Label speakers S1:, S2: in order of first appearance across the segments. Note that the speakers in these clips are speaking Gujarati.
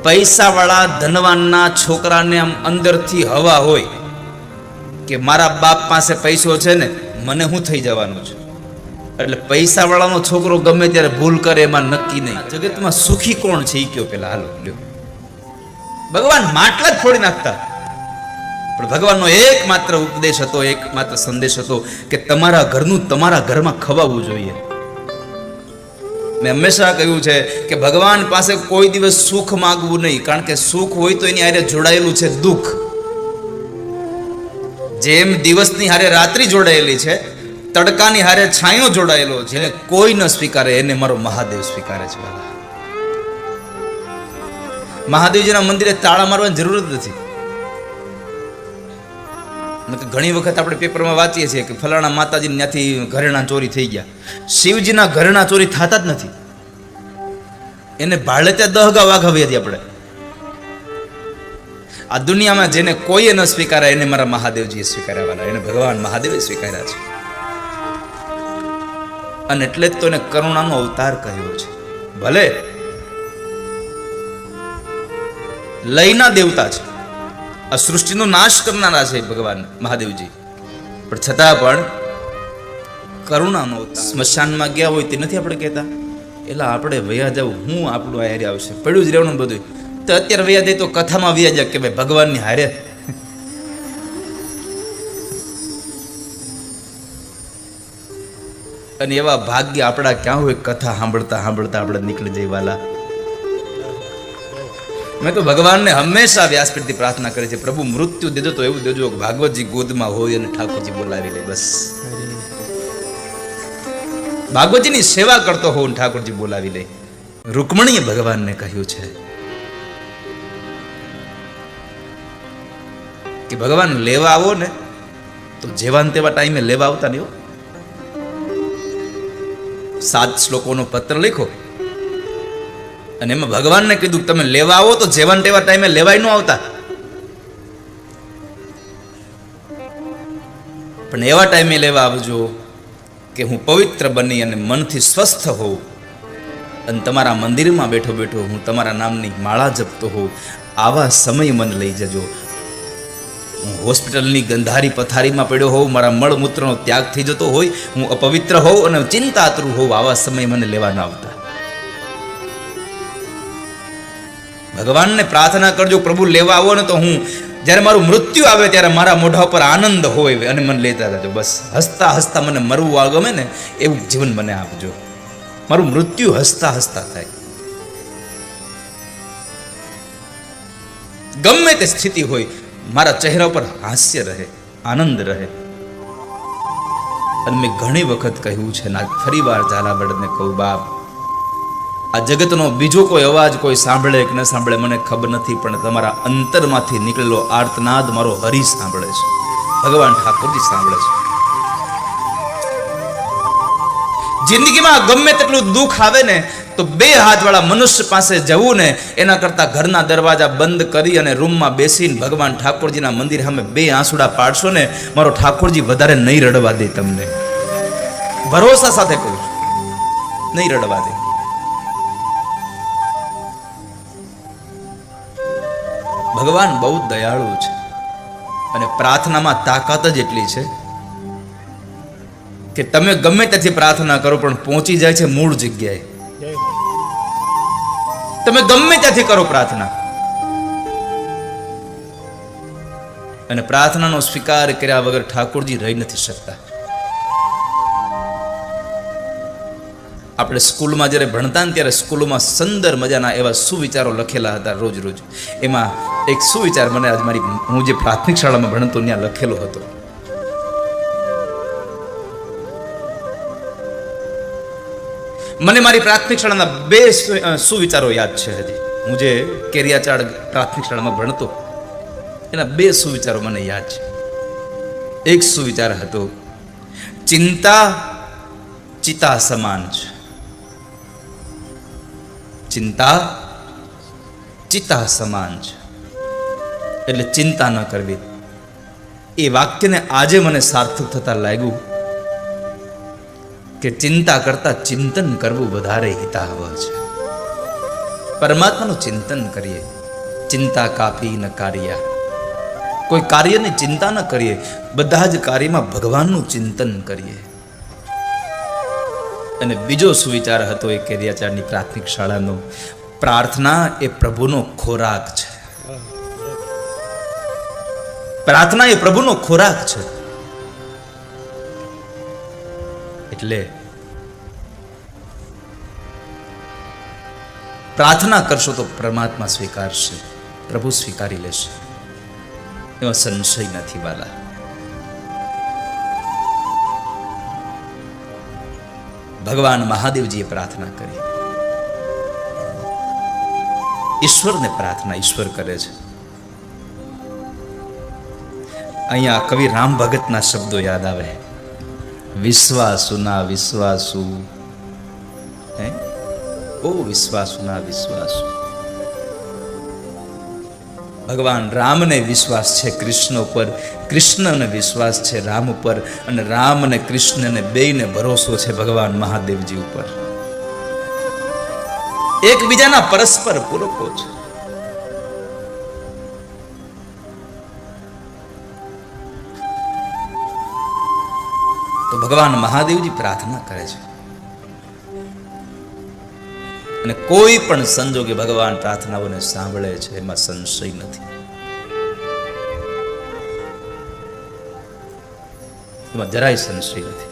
S1: પૈસાવાળા ધનવાનના છોકરાને આમ અંદરથી હવા હોય કે મારા બાપ પાસે પૈસો છે ને, મને શું થઈ જવાનું છે. એટલે પૈસાવાળાનો છોકરો ગમે ત્યારે ભૂલ કરે એમાં નક્કી નહીં. જગતમાં સુખી કોણ છે એ કયો પેલા, હાલો લ્યો. ભગવાન માટલા જ ફોડી નાખતા, પણ ભગવાનનો એકમાત્ર ઉપદેશ હતો, એકમાત્ર સંદેશ હતો કે તમારા ઘરનું તમારા ઘરમાં ખવાવું જોઈએ. મેં હંમેશા કહ્યું છે કે ભગવાન પાસે કોઈ દિવસ સુખ માંગવું નહીં, કારણ કે સુખ હોય તો એની હારે જોડાયેલું છે દુઃખ. જેમ દિવસની હારે રાત્રિ જોડાયેલી છે, તડકાની હારે છાંયો જોડાયેલો છે. જેને કોઈ ન સ્વીકારે એને મારો મહાદેવ સ્વીકારે છે. મહાદેવજીના મંદિરે તાળા મારવાની જરૂર જ નથી. ઘણી વખત આપણે પેપરમાં વાંચીએ છીએ કે ફલાણા માતાજી ત્યાંથી ઘરેણા ચોરી થઈ ગયા. શિવજીના ઘરેણા ચોરી થતા જ નથી. એને ભાડે ત્યાં દહગા વાઘાવી હતી. આપણે આ દુનિયામાં જેને કોઈએ ન સ્વીકાર્યા એને મારા મહાદેવજીએ સ્વીકાર્યા, એને ભગવાન મહાદેવે સ્વીકાર્યા છે. અને એટલે જ તો એને કરુણાનો અવતાર કહ્યો છે. ભલે લયના દેવતા છે, આ સૃષ્ટિનો નાશ કરનારા છે ભગવાન મહાદેવજી, પણ છતાં પણ કરુણાનો અવતાર. સ્મશાનમાં ગયા હોય તે નથી આપણે કહેતા, એટલે આપણે વયા જવું, હું આપણું આ હારે આવશે, પડ્યું જ રહેવાનું બધું. તો અત્યારે વયા જાય તો કથામાં વયા જાય કે ભાઈ ભગવાનની હારે. અને એવા ભાગ્ય આપણા ક્યાં હોય, કથા સાંભળતા સાંભળતા આપણે નીકળી જઈ વાલા. મેં તો ભગવાનને હંમેશા વ્યાસપીઠથી પ્રાર્થના કરી છે, પ્રભુ મૃત્યુ દેજો તો એવું દેજો કે ભાગવતજી ગોદમાં હોય અને ઠાકોરજી બોલાવી લે. બસ ભાગવતજીની સેવા કરતો હોઉં ને ઠાકોરજી બોલાવી લે. રૂકમણીએ ભગવાનને કહ્યું છે કે ભગવાન લેવા આવો ને તો જેવા તેવા ટાઈમે લેવા આવતા નહીં. 7 શ્લોકોનો પત્ર લખો અને એમાં ભગવાનને કીધું તમે લેવા આવો તો જેવા તેવા ટાઈમે લેવાય ન આવતા, પણ એવા ટાઈમે લેવા આવજો કે હું પવિત્ર બની અને મનથી સ્વસ્થ હોઉં અને તમારા મંદિરમાં બેઠો બેઠો હું તમારા નામની માળા જપતો હોઉં. આવા સમય મને લઈ જજો. હું હોસ્પિટલની ગંધારી પથારીમાં પડ્યો હોઉં, મારા મળમૂત્રનો ત્યાગ થઈ જતો હોય, હું અપવિત્ર હોઉં અને ચિંતાતુર હોઉં, આવા સમય મને લેવા ના આવતા. ભગવાનને પ્રાર્થના કરજો, પ્રભુ લેવા આવો ને તો હું જ્યારે મારું મૃત્યુ આવે ત્યારે મારા મોઢા પર આનંદ હોય અને મને લેતા જજો. બસ હસતા હસતા મને મરવું આ ગમે ને એવું જીવન મને આપજો. મારું મૃત્યુ હસતા હસતા થાય, ગમે તે સ્થિતિ હોય મારા ચહેરા પર હાસ્ય રહે, આનંદ રહે. અને મેં ઘણી વખત કહ્યું છે ને ફરી વાર ઝાલાવાડને કહું, બાપ આ જગતનો બીજો કોઈ અવાજ કોઈ સાંભળે કે ન સાંભળે મને ખબર નથી, પણ તમારા અંતરમાંથી નીકળેલો આર્તનાદ મારો હરી સાંભળે છે, ભગવાન ઠાકોરજી સાંભળે છે. જિંદગીમાં ગમે તેટલું દુઃખ આવે ને તો 2 હાથવાળા મનુષ્ય પાસે જવું ને એના કરતા ઘરના દરવાજા બંધ કરી અને રૂમમાં બેસીને ભગવાન ઠાકોરજીના મંદિર સામે 2 આંસુડા પાડશો ને મારો ઠાકોરજી વધારે નહીં રડવા દે તમને. ભરોસા સાથે કહું છું, નહીં રડવા દે. ભગવાન બહુ દયાળુ છે અને પ્રાર્થનામાં તાકાત જ એટલી છે કે તમે ગમે ત્યાંથી પ્રાર્થના કરો પણ પહોંચી જાય છે મૂળ જગ્યાએ. તમે ગમે ત્યાંથી કરો પ્રાર્થના અને પ્રાર્થનાનો સ્વીકાર કર્યા વગર ઠાકોરજી રહી નથી શકતા. આપણે સ્કૂલમાં જ્યારે ભણતા ને ત્યારે સ્કૂલોમાં સુંદર મજાના એવા સુવિચારો લખેલા હતા રોજ રોજ. એમાં એક સુવિચાર મને આજ હું જે પ્રાથમિક શાળામાં ભણતો ત્યાં લખેલો હતો. મને મારી પ્રાથમિક શાળાના 2 સુવિચારો યાદ છે હજી. હું જે કેરિયાચાળ પ્રાથમિક શાળામાં ભણતો એના 2 સુવિચારો મને યાદ છે. એક સુવિચાર હતો, ચિંતા ચિતા સમાન છે. ચિંતા ચિતા સમાન છે, એટલે ચિંતા ન કરવી. એ વાક્યને આજે મને સાર્થક થતા લાગ્યું કે ચિંતા કરતા ચિંતન કરવું વધારે હિતાવહ છે. પરમાત્માનું ચિંતન કરીએ. ચિંતા કાપી ન કાર્ય, કોઈ કાર્યની ચિંતા ન કરીએ, બધા જ કાર્યમાં ભગવાનનું ચિંતન કરીએ. અને બીજો સુવિચાર હતો એ કેરિયાચારની પ્રાથમિક શાળાનો, પ્રાર્થના એ પ્રભુનો ખોરાક છે. પ્રાર્થના એ પ્રભુનો ખોરાક છે. એટલે પ્રાર્થના કરશો તો પરમાત્મા સ્વીકારશે, પ્રભુ સ્વીકારી લેશે, એમાં સંશય નથી વાલા. ભગવાન મહાદેવજીએ પ્રાર્થના કરી. ઈશ્વરને પ્રાર્થના ઈશ્વર કરે છે. અહીંયા કવિ રામ ભગતના શબ્દો યાદ આવે, વિશ્વાસુના વિશ્વાસુ, ઓ વિશ્વાસુના વિશ્વાસુ. ભગવાન રામને વિશ્વાસ છે કૃષ્ણ ઉપર, કૃષ્ણને વિશ્વાસ છે રામ ઉપર, અને રામ અને કૃષ્ણને બેયને ભરોસો છે ભગવાન મહાદેવજી ઉપર. એકબીજાના પરસ્પર પૂરકો છે. તો ભગવાન મહાદેવજી પ્રાર્થના કરે છે, અને કોઈ પણ સંજોગે ભગવાન પ્રાર્થનાઓને સાંભળે છે, એમાં સંશય નથી. એમાં જરાય સંશય નથી.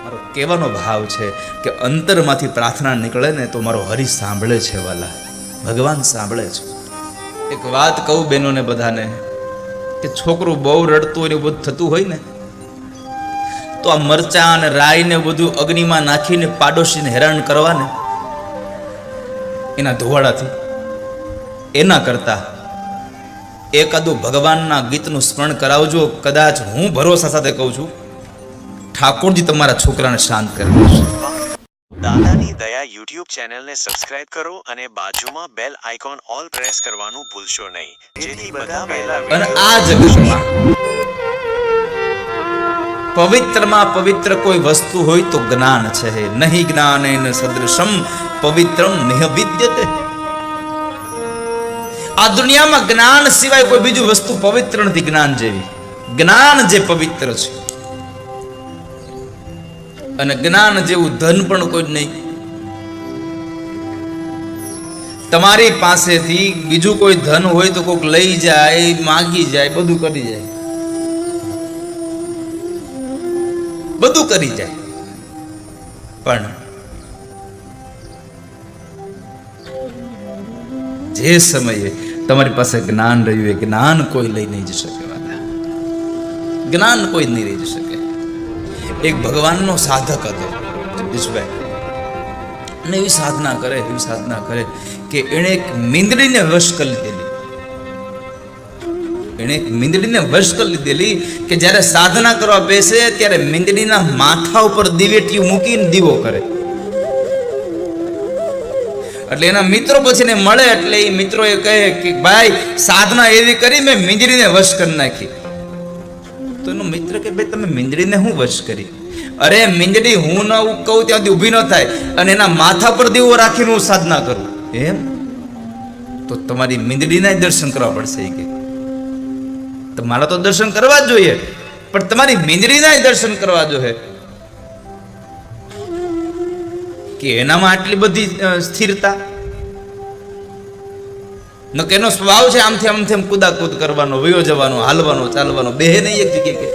S1: મારો કહેવાનો ભાવ છે કે અંતરમાંથી પ્રાર્થના નીકળે ને તો મારો હરિ સાંભળે છે વાલા, ભગવાન સાંભળે છે. એક વાત કહું બહેનોને બધાને, કે છોકરું બહુ રડતું હોય ને બધું થતું હોય ને, તો આ મરચાં અને રાઈ ને બધું અગ્નિમાં નાખીને પાડોશીને હેરાન કરવાને એના ધોવાડાથી, એના કરતા એકાદું ભગવાનના ગીતનું સ્મરણ કરાવજો. કદાચ હું ભરોસા સાથે કહું છું, ઠાકોરજી તમારા છોકરાને શાંત કરી દેશે.
S2: દાદાની દયા યુટ્યુબ ચેનલને સબસ્ક્રાઇબ કરો અને બાજુમાં બેલ આઇકોન ઓલ પ્રેસ કરવાનું ભૂલશો નહીં, જેથી બધા પહેલા
S1: અને આ જગતમાં પવિત્રમાં પવિત્ર કોઈ વસ્તુ હોય તો જ્ઞાન છે. નહીં જ્ઞાનેન સદૃશમ પવિત્રમ નિહ વિદ્યતે. આ દુનિયામાં જ્ઞાન સિવાય કોઈ બીજું વસ્તુ પવિત્ર નથી જ્ઞાન જેવી. જ્ઞાન જે પવિત્ર છે, અને જ્ઞાન જેવું ધન પણ કોઈ નહીં. તમારી પાસેથી બીજું કોઈ ધન હોય તો કોઈક લઈ જાય, માગી જાય, બધું કરી જાય, બધું કરી જાય, પણ જે સમયે તમારી પાસે જ્ઞાન રહ્યું એ જ્ઞાન કોઈ લઈ નહીં જઈ શકે. જ્ઞાન કોઈ નહીં લઈ જઈ શકે. એક ભગવાનનો સાધક હતો જગદીશભાઈ, અને એવી સાધના કરે કે એણે એક મીંદડીને વશ કરી લીધેલી. કે જ્યારે સાધના કરવા બેસે ત્યારે મીંદડીના માથા ઉપર દિવેટિયું મૂકીને દીવો કરે. એટલે એના મિત્રો પછી મળે, એટલે એ મિત્રો એ કહે કે ભાઈ સાધના એવી કરી મેં મીંદડીને વશ કરી નાખી. તો એનો મિત્ર કે ભાઈ તમે મીંદડીને હું વશ કરી? અરે મીંદડી હું ન કહું ત્યાંથી ઊભી ન થાય, અને એના માથા પર દીવો રાખીને હું સાધના કરું. એમ તો તમારી મીંદડીના દર્શન કરવા પડશે. કે તમારા તો દર્શન કરવા જ જોઈએ, પણ તમારી મીંદડીના દર્શન કરવા જોઈએ. કે એનામાં આટલી બધી સ્થિરતા ન, કે એનો સ્વભાવ છે આમથી આમથી કુદાકુદ કરવાનો, વયો જવાનો, હાલવાનો, ચાલવાનો, બેહે નહીં એક જગ્યાએ.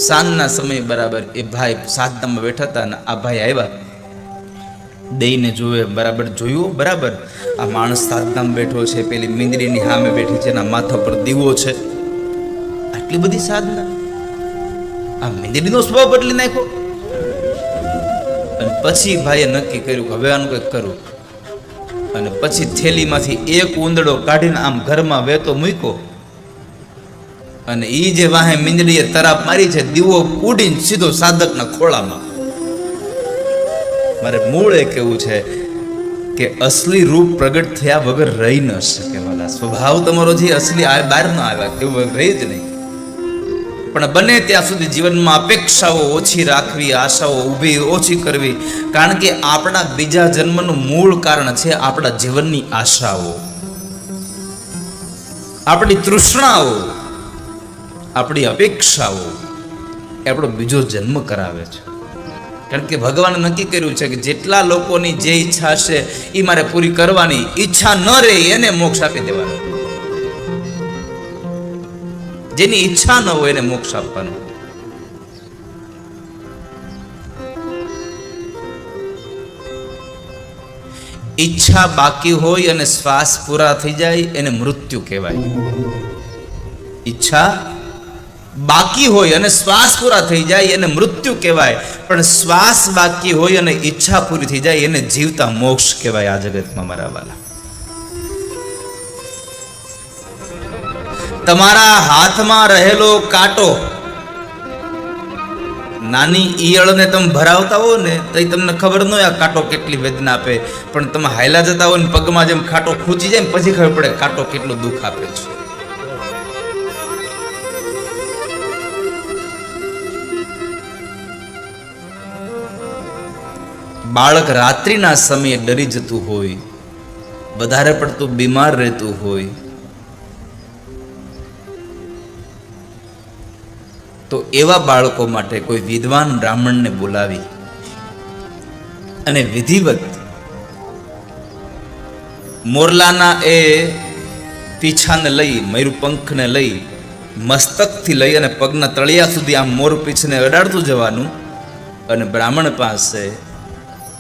S1: સાંજના સમય બરાબર એ ભાઈ સાધનામાં બેઠા હતા, અને આ ભાઈ આવ્યા, દઈને જોવે, બરાબર જોયું, બરાબર આ માણસ સાધનામાં બેઠો છે, પેલી મીંદડીની સામે બેઠી છે, એના માથા પર દીવો છે, આટલી બધી સાધના, આ મીંદડીનો સ્વભાવ બદલી નાખ્યો. અને પછી ભાઈએ નક્કી કર્યું કે હવે આનું કંઈક કરું. અને પછી થેલીમાંથી એક ઉંદડો કાઢીને આમ ઘરમાં વેતો મૂક્યો, અને એ જે વાહે મીંદડીએ તરાપ મારી છે, દીવો ઉડીને સીધો સાધકના ખોળામાં. મારે મૂળ એ કેવું છે કે અસલી રૂપ પ્રગટ થયા વગર રહી ન શકે વાલા. સ્વભાવ તમારો જે અસલી બહાર ન આવ્યા તેવું રહી જ નહીં. પણ બને ત્યાં સુધી જીવનમાં અપેક્ષાઓ ઓછી રાખવી, આશાઓ ઊભી ઓછી કરવી, કારણ કે આપણા બીજા જન્મનું મૂળ કારણ છે આપણા જીવનની આશાઓ, આપણી તૃષ્ણાઓ, આપણી અપેક્ષાઓ એ આપણો બીજો જન્મ કરાવે છે. કારણ કે ભગવાને નક્કી કર્યું છે કે જેટલા લોકોની જે ઈચ્છા છે એ મારે પૂરી કરવાની, ઈચ્છા ન રહે એને મોક્ષ આપી દેવાનો, જેની ઈચ્છા ન હોય એને મોક્ષ આપવાનો. ઈચ્છા બાકી હોય અને શ્વાસ પૂરા થઈ જાય એને મૃત્યુ કહેવાય. ઈચ્છા બાકી હોય અને શ્વાસ પૂરા થઈ જાય એને મૃત્યુ કહેવાય, પણ શ્વાસ બાકી હોય અને ઈચ્છા પૂરી થઈ જાય એને જીવતા મોક્ષ કહેવાય. આ જગતમાં મારા વાલા, તમારા હાથમાં રહેલો કાંટો, નાની ઈયળને તમે ભરાવતા હો ને તો તમને ખબર ન હોય આ કાંટો કેટલી વેદના આપે, પણ તમે હાયલા જતા હોય ને પગમાં જેમ કાંટો ખૂંચી જાય ને પછી ખબર પડે કાંટો કેટલું દુઃખ આપે છે. બાળક રાત્રિના સમયે ડરી જતું હોય, વધારે પડતું બીમાર રહેતું હોય, તો એવા બાળકો માટે કોઈ વિદ્વાન બ્રાહ્મણને બોલાવી અને વિધિવત મોરલાના એ પીછાને લઈ, મયુરપંખને લઈ, મસ્તકથી લઈ અને પગના તળિયા સુધી આમ મોર પીછને અડાડતું જવાનું અને બ્રાહ્મણ પાસે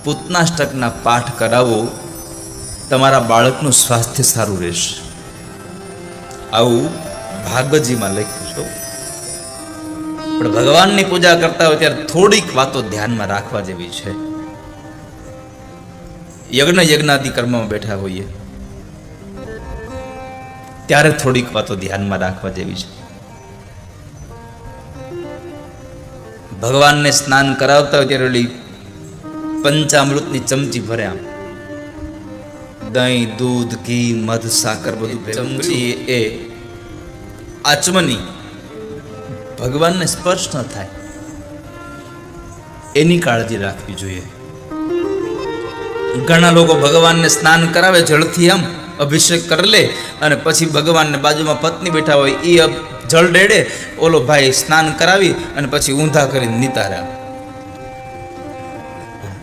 S1: પૂતનાષ્ટકના પાઠ કરાવો, તમારા બાળકનું સ્વાસ્થ્ય સારું રહેશે. આવું ભાગવતજીમાં લખ્યું છે. પણ ભગવાનની પૂજા કરતા હોય ત્યારે થોડીક વાતો ધ્યાનમાં રાખવા જેવી છે. યજ્ઞાદિ કર્મમાં બેઠા હોઈએ ત્યારે થોડીક વાતો ધ્યાનમાં રાખવા જેવી છે. ભગવાનને સ્નાન કરાવતા હોય ત્યારે પંચામૃતની ચમચી ભર્યા, દહીં, દૂધ, ઘી, મધ, સાકર બધું ચમચી એ આચમની ભગવાનને સ્પર્શ ન થાય એની કાળજી રાખવી જોઈએ. ઘણા લોકો ભગવાનને સ્નાન કરાવે, જળથી આમ અભિષેક કરી લે અને પછી ભગવાનને બાજુમાં પત્ની બેઠા હોય એ જળ ડેડે, ઓલો ભાઈ સ્નાન કરાવી અને પછી ઊંધા કરીને નિતાર્યા.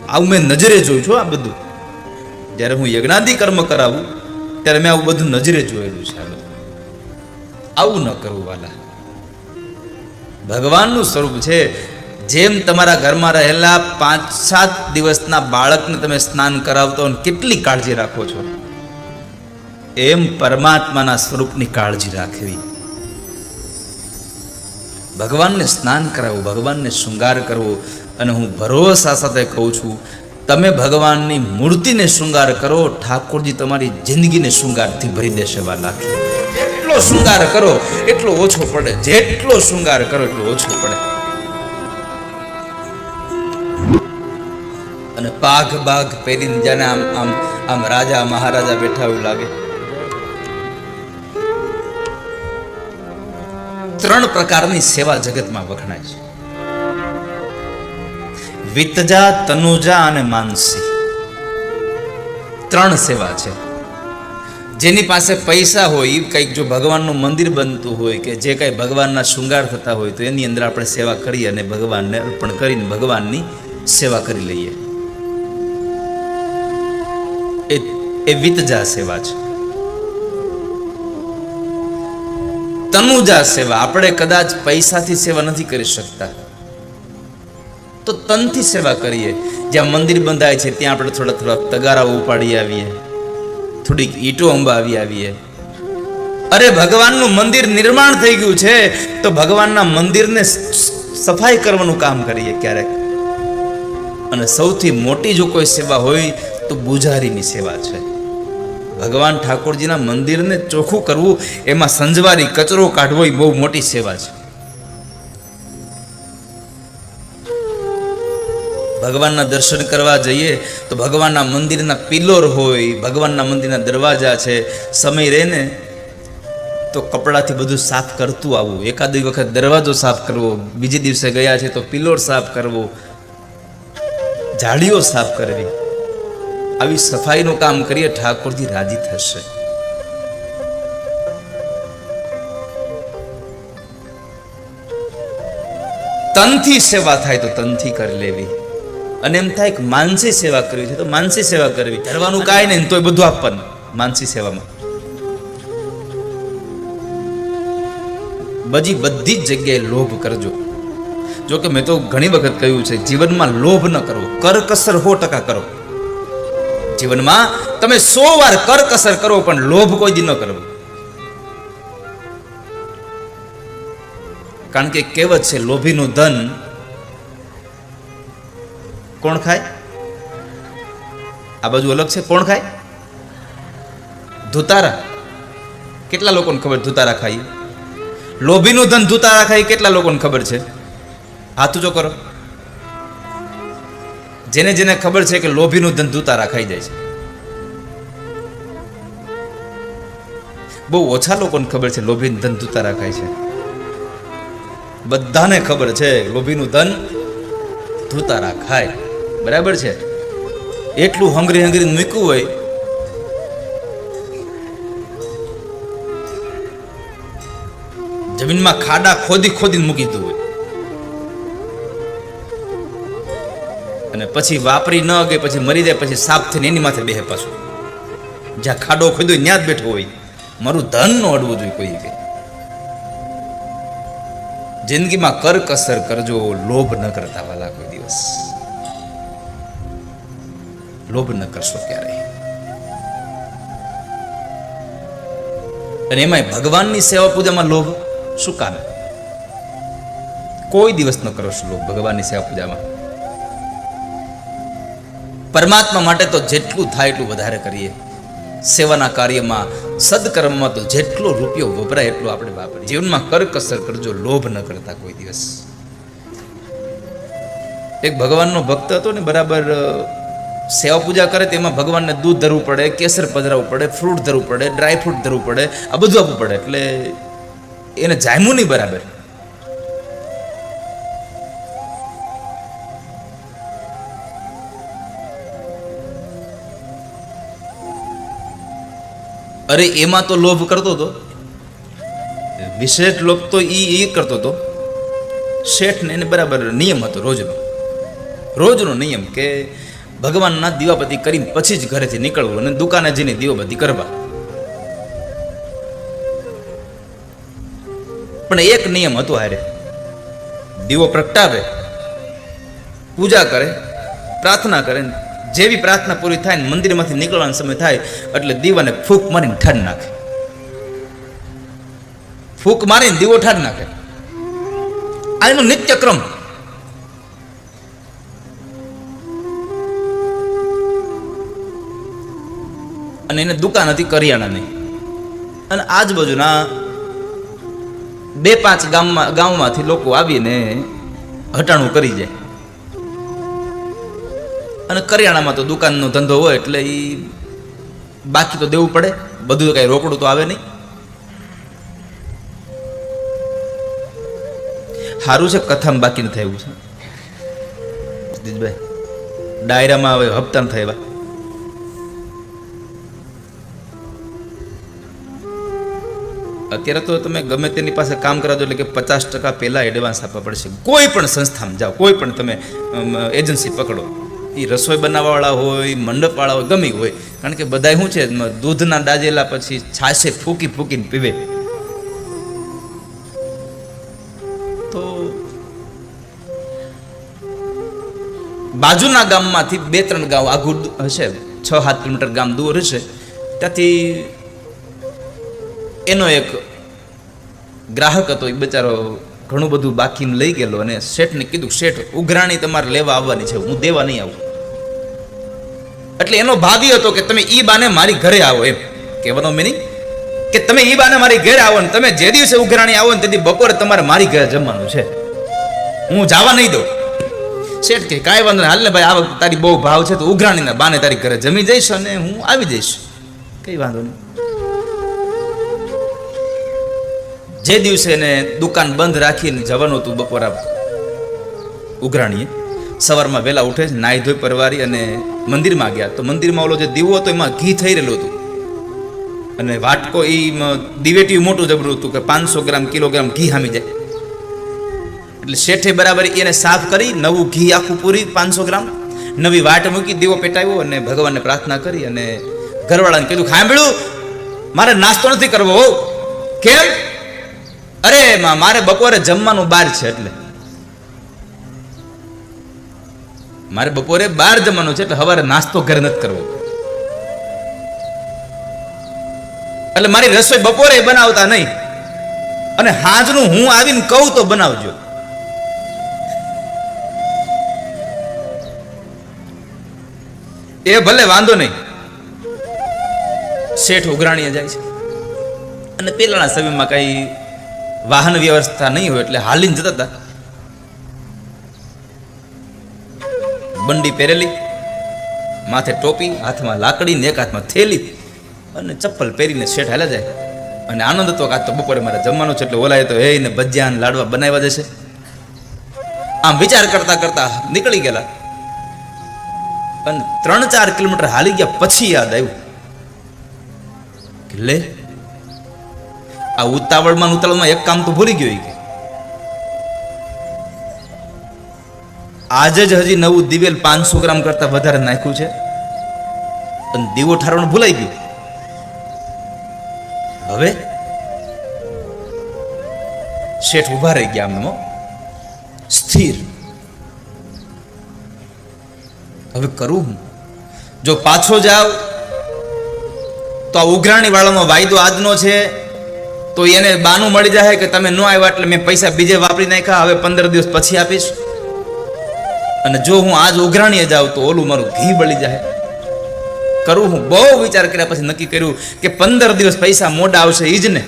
S1: આવું મેં નજરે જોયું છું. આ બધું જ્યારે હું યજ્ઞાદિ કર્મ કરાવું ત્યારે મેં આવું બધું નજરે જોયેલું છે. આવું ન કરવું વાલા. ભગવાનનું સ્વરૂપ છે. જેમ તમારા ઘરમાં રહેલા 5-7 દિવસના બાળકને તમે સ્નાન કરાવતો અને કેટલી કાળજી રાખો છો, એમ પરમાત્માના સ્વરૂપની કાળજી રાખવી. ભગવાનને સ્નાન કરાવવું, ભગવાનને શૃંગાર કરવો. અને હું ભરોસા સાથે કહું છું, તમે ભગવાનની મૂર્તિને શૃંગાર કરો, ઠાકોરજી તમારી જિંદગીને શૃંગારથી ભરી દેશે વાલા. જેટલો શૃંગાર કરો એટલો ઓછો પડે, જેટલો શૃંગાર કરો એટલો ઓછો પડે. અને બાઘ પહેરીને જાણે આમ આમ આમ રાજા મહારાજા બેઠા એવું લાગે. 3 પ્રકારની સેવા જગતમાં વખણાય છે: વિતજા, તનુજા અને માનસી. 3 સેવા છે. જેની પાસે પૈસા હોય, કંઈક જો ભગવાનનું મંદિર બનતું હોય કે જે કંઈ ભગવાનના શૃંગાર થતા હોય તો એની અંદર આપણે સેવા કરીએ અને ભગવાનને અર્પણ કરીને ભગવાનની સેવા કરી લઈએ. એ વિતજા સેવા છે. તનુજા સેવા, આપણે કદાચ પૈસાથી સેવા નથી કરી શકતા તો તનથી સેવા કરીએ. જ્યાં મંદિર બંધાય છે ત્યાં આપણે થોડા તગારા ઉપાડી આવીએ, થોડીક ઈંટો અંબાવી આવીએ. અરે ભગવાનનું મંદિર નિર્માણ થઈ ગયું છે તો ભગવાનના મંદિરને સફાઈ કરવાનું કામ કરીએ ક્યારેક. અને સૌથી મોટી જો કોઈ સેવા હોય તો પૂજારીની સેવા છે. ભગવાન ઠાકોરજીના મંદિરને ચોખ્ખું કરવું, એમાં સંજવારી કચરો કાઢવો એ બહુ મોટી સેવા છે. ભગવાનના દર્શન કરવા જઈએ તો ભગવાનના મંદિરના પિલ્લર હોય, ભગવાનના મંદિરના દરવાજા છે, સમય રહે ને તો કપડાથી બધું સાફ કરતું આવવું, એકાદી વખત દરવાજો સાફ કરવો, બીજે દિવસે ગયા છે તો પિલોર સાફ કરવો, જાળીઓ સાફ કરવી. આવી સફાઈનું કામ કરીએ, ઠાકોરજી રાજી થશે. તનથી સેવા થાય તો તનથી કરી લેવી, અને એમ થાય કે માનસી સેવા કરવી છે તો માનસી સેવા કરવી. કરવાનું કાંઈ નહીં તોય બધું આપવાનું માનસી સેવામાં. બધી જ જગ્યાએ લોભ કરજો. જો કે મેં તો ઘણી વખત કહ્યું છે, જીવનમાં લોભ ન કરવો, કરકસર 100% કરો. જીવનમાં તમે 100 વાર કરકસર કરો, પણ લોભ કોઈ દી ન કરવો. કારણ કે કહેવત છે, લોભીનું ધન કોણ ખાય? આ બાજુ અલગ છે, કોણ ખાય? ધુતારા. કેટલા લોકોને ખબર ધુતારા ખાય? લોભીનું ધન ધુતારા ખાય કેટલા લોકોને ખબર છે? હાથ ઊંચો કરો. જેને જેને ખબર છે કે લોભીનું ધન ધુતારા ખાઈ જાય છે. બહુ ઓછા લોકોને ખબર છે લોભીનું ધન ધુતારા ખાય છે. બધાને ખબર છે લોભીનું ધન ધુતારા ખાય. બરાબર છે. એટલું હંગરી મૂક્યું હોય, જમીનમાં ખાડા ખોદીને મૂકી દીધું હોય, અને પછી વાપરી ન ગઈ, પછી મરી જાય, પછી સાફ થઈને એની માથે બેહે પાછું. જ્યાં ખાડો ખોદ્યો ત્યાં જ બેઠો હોય. મારું ધન ન અડવું જોઈએ કોઈ કે. જિંદગીમાં કરકસર કરજો, લોભ ન કરતા વાલા કોઈ દિવસ. લોભ ન કરશો ક્યારેય. અને એમાંય ભગવાનની સેવા પૂજામાં લોભ શું કામ? કોઈ દિવસ ન કરો લોભ ભગવાનની સેવા પૂજામાં. પરમાત્મા માટે તો જેટલું થાય એટલું વધારે કરીએ. સેવાના કાર્યમાં, સદકર્મમાં તો જેટલો રૂપિયો વપરાય એટલો આપણે વાપરીએ. જીવનમાં કરકસર કરજો, લોભ ન કરતા કોઈ દિવસ. એક ભગવાનનો ભક્ત હતો ને, બરાબર સેવા પૂજા કરે તેમાં ભગવાનને દૂધ ધરવું પડે, કેસર પધરાવવું પડે, ફ્રૂટ ધરવું પડે, ડ્રાય ફ્રૂટ ધરવું પડે, આ બધું આપવું પડે. એટલે એને જામ્યું નહીં બરાબર. અરે એમાં તો લોભ કરતો હતો, વિશેષ લોભ તો એ કરતો હતો. શેઠને એને બરાબર નિયમ હતો રોજનો નિયમ કે ભગવાનના દીવાબત્તી કરીને પછી જ ઘરેથી નીકળવું અને દુકાને જઈને દીવાબત્તી કરવા. પણ એક નિયમ હતો હારે, દીવો પ્રગટાવે, પૂજા કરે, પ્રાર્થના કરે, જેવી પ્રાર્થના પૂરી થાય ને મંદિરમાંથી નીકળવાનો સમય થાય એટલે દીવાને ફૂંક મારીને ઠાર નાખે. ફૂંક મારીને દીવો ઠાર નાખે. આ એનો નિત્યક્રમ. અને એને દુકાન હતી કરિયાણાની, અને આજુબાજુના 2-5 ગામમાંથી લોકો આવીને હટાણું કરી જાય. અને કરિયાણામાં તો દુકાનનો ધંધો હોય એટલે એ બાકી તો દેવું પડે, બધું કઈ રોકડું તો આવે નહીં. સારું છે કથામાં બાકી નથી આવ્યું છે જીતભાઈ, ડાયરામાં હવે હપ્તા ન થયા. અત્યારે તો તમે ગમે તેની પાસે કામ કરાવજો એટલે કે 50% પહેલા એડવાન્સ આપવા પડશે. કોઈ પણ સંસ્થામાં જાઓ, કોઈ પણ તમે એજન્સી પકડો, એ રસોઈ બનાવવાવાળા હોય, મંડપવાળા હોય, ગમે હોય. કારણ કે બધા શું છે, દૂધના ડાજેલા પછી છાશે ફૂકીને પીવે. તો બાજુના ગામમાંથી 2-3 ગામ આઘું હશે, 6-7 કિલોમીટર ગામ દૂર હશે, ત્યાંથી એનો એક ગ્રાહક હતો. એ બચારો ઘણું બધું બાકીને લઈ ગયેલો અને શેઠને કીધું, શેઠ ઉઘરાણી તમારે લેવા આવવાની છે, હું દેવા નહીં આવું. એટલે એનો ભાવી હતો કે તમે ઈ બાને મારી ઘરે આવો, એમ કહેવાનો મિનિંગ કે તમે ઈ બાને મારી ઘરે આવો ને તમે જે દિવસે ઉઘરાણી આવો ને તેથી બપોરે તમારે મારી ઘરે જમવાનું છે, હું જવા નહીં દઉં. શેઠ કે કાંઈ વાંધો નહીં, હાલ ને ભાઈ, આ વખતે તારી બહુ ભાવ છે તો ઉઘરાણીના બાને તારી ઘરે જમી જઈશ અને હું આવી જઈશ, કઈ વાંધો નહીં. જે દિવસે એને દુકાન બંધ રાખીને જવાનું હતું બપોરા ઉઘરાણીએ, સવારમાં વહેલા ઉઠે, નાહી ધોઈ પરવારી અને મંદિરમાં ગયા. તો મંદિરમાં ઓલો જે દીવો હતો એમાં ઘી થઈ રહેલું હતું અને વાટકો એ દિવેટિયું મોટું જબરું હતું કે 500 ગ્રામ કિલોગ્રામ ઘી હામી જાય. એટલે શેઠે બરાબર એને સાફ કરી નવું ઘી આખું પૂરી 500 ગ્રામ નવી વાટ મૂકી, દીવો પેટાવ્યો અને ભગવાનને પ્રાર્થના કરી અને ઘરવાળાને કીધું, સાંભળ્યું મારે નાસ્તો નથી કરવો. હો કેમ? અરે મારે બપોરે જમવાનું બહાર છે, એટલે મારે બપોરે બહાર જમવાનું છે, એટલે સવારે નાસ્તો ઘરે નથી કરવો. એટલે મારી રસોઈ બપોરે બનાવતા નહીં અને હાજનું હું આવીને કહું તો બનાવજો. એ ભલે વાંધો નહીં. શેઠ ઉઘરાણીએ જાય છે અને પેલાના સમયમાં કઈ વાહન વ્યવસ્થા નહીં હોય એટલે હાલીને જતા હતા. બંડી પહેરેલી, માથે ટોપી, હાથમાં લાકડી ને એક હાથમાં થેલી અને ચપ્પલ પહેરીને શેઠ હાલ્યા જાય. અને આનંદ હતો કે આજ તો બપોરે મારે જમવાનું છે, એટલે ઓલાએ તો હે ને ભજીયા ને લાડવા બનાવ્યા જશે. આમ વિચાર કરતા કરતા નીકળી ગયેલા અને 3-4 કિલોમીટર હાલી ગયા પછી યાદ આવ્યું કે લે, આ ઉતાવળમાં એક કામ તો ભૂલી ગયો કે આજે જ હજી નવું દિવેલ 500 ગ્રામ કરતા વધારે નાખ્યું છે અને દીવો ઠારવાનું ભૂલાઈ ગયું. હવે શેઠ ઉભા રહી ગયા, આમ સ્થિર. હવે કરું હું? જો પાછો જાવ તો આ ઉઘરાણી વાળાનો વાયદો આજનો છે, તો એને બાનું મળી જાય કે તમે ન આવ્યા એટલે મેં પૈસા બીજે વાપરી નાખ્યા, હવે 15 દિવસ પછી આપીશ. અને જો હું આજ ઉઘરાણીએ જાઉં તો ઓલું મારું ઘી બળી જાય. કરું હું? બહુ વિચાર કર્યા પછી નક્કી કર્યું કે 15 દિવસ પૈસા મોડા આવશે ઈ જ ને,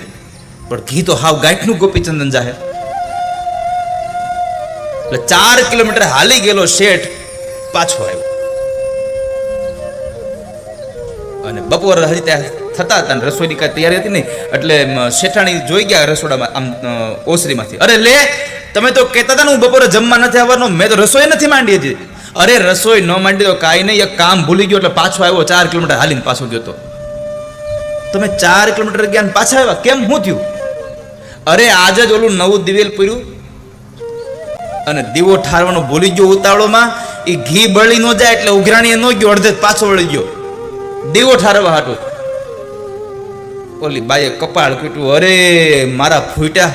S1: પણ ઘી તો હાવ ગાંઠનું ગોપીચંદન જાહે. એટલે 4 કિલોમીટર હાલી ગયેલો શેઠ પાછો આવ્યો અને બપોર હજી ત્યાં થતા હતા, રસોઈની કાંઈ તૈયારી હતી નહીં. એટલે શેઠાણી જોઈ ગયા રસોડામાં, આમ ઓસરીમાંથી, અરે લે, તમે તો કહેતા હતા ને હું બપોરે જમવા નથી આવવાનો, મેં તો રસોઈ નથી માંડી હજી. અરે રસોઈ ન માંડી તો કાંઈ નહીં, એક કામ ભૂલી ગયો એટલે પાછો આવ્યો. 4 કિલોમીટર હાલીને પાછો ગયો તો. તમે 4 કિલોમીટર ગયા ને પાછા આવ્યા, કેમ? શું થયું? અરે આજે જ ઓલું નવું દિવેલ પૂર્યું અને દીવો ઠારવાનું ભૂલી ગયો ઉતાવળોમાં. એ ઘી બળી ન જાય એટલે ઉઘરાણીએ ન ગયો, અડધે પાછો વળી ગયો દીવો ઠારવા હાટું. ઓલી બાઈએ કપાળ પીટ્યું, અરે મારા ફૂટ્યા,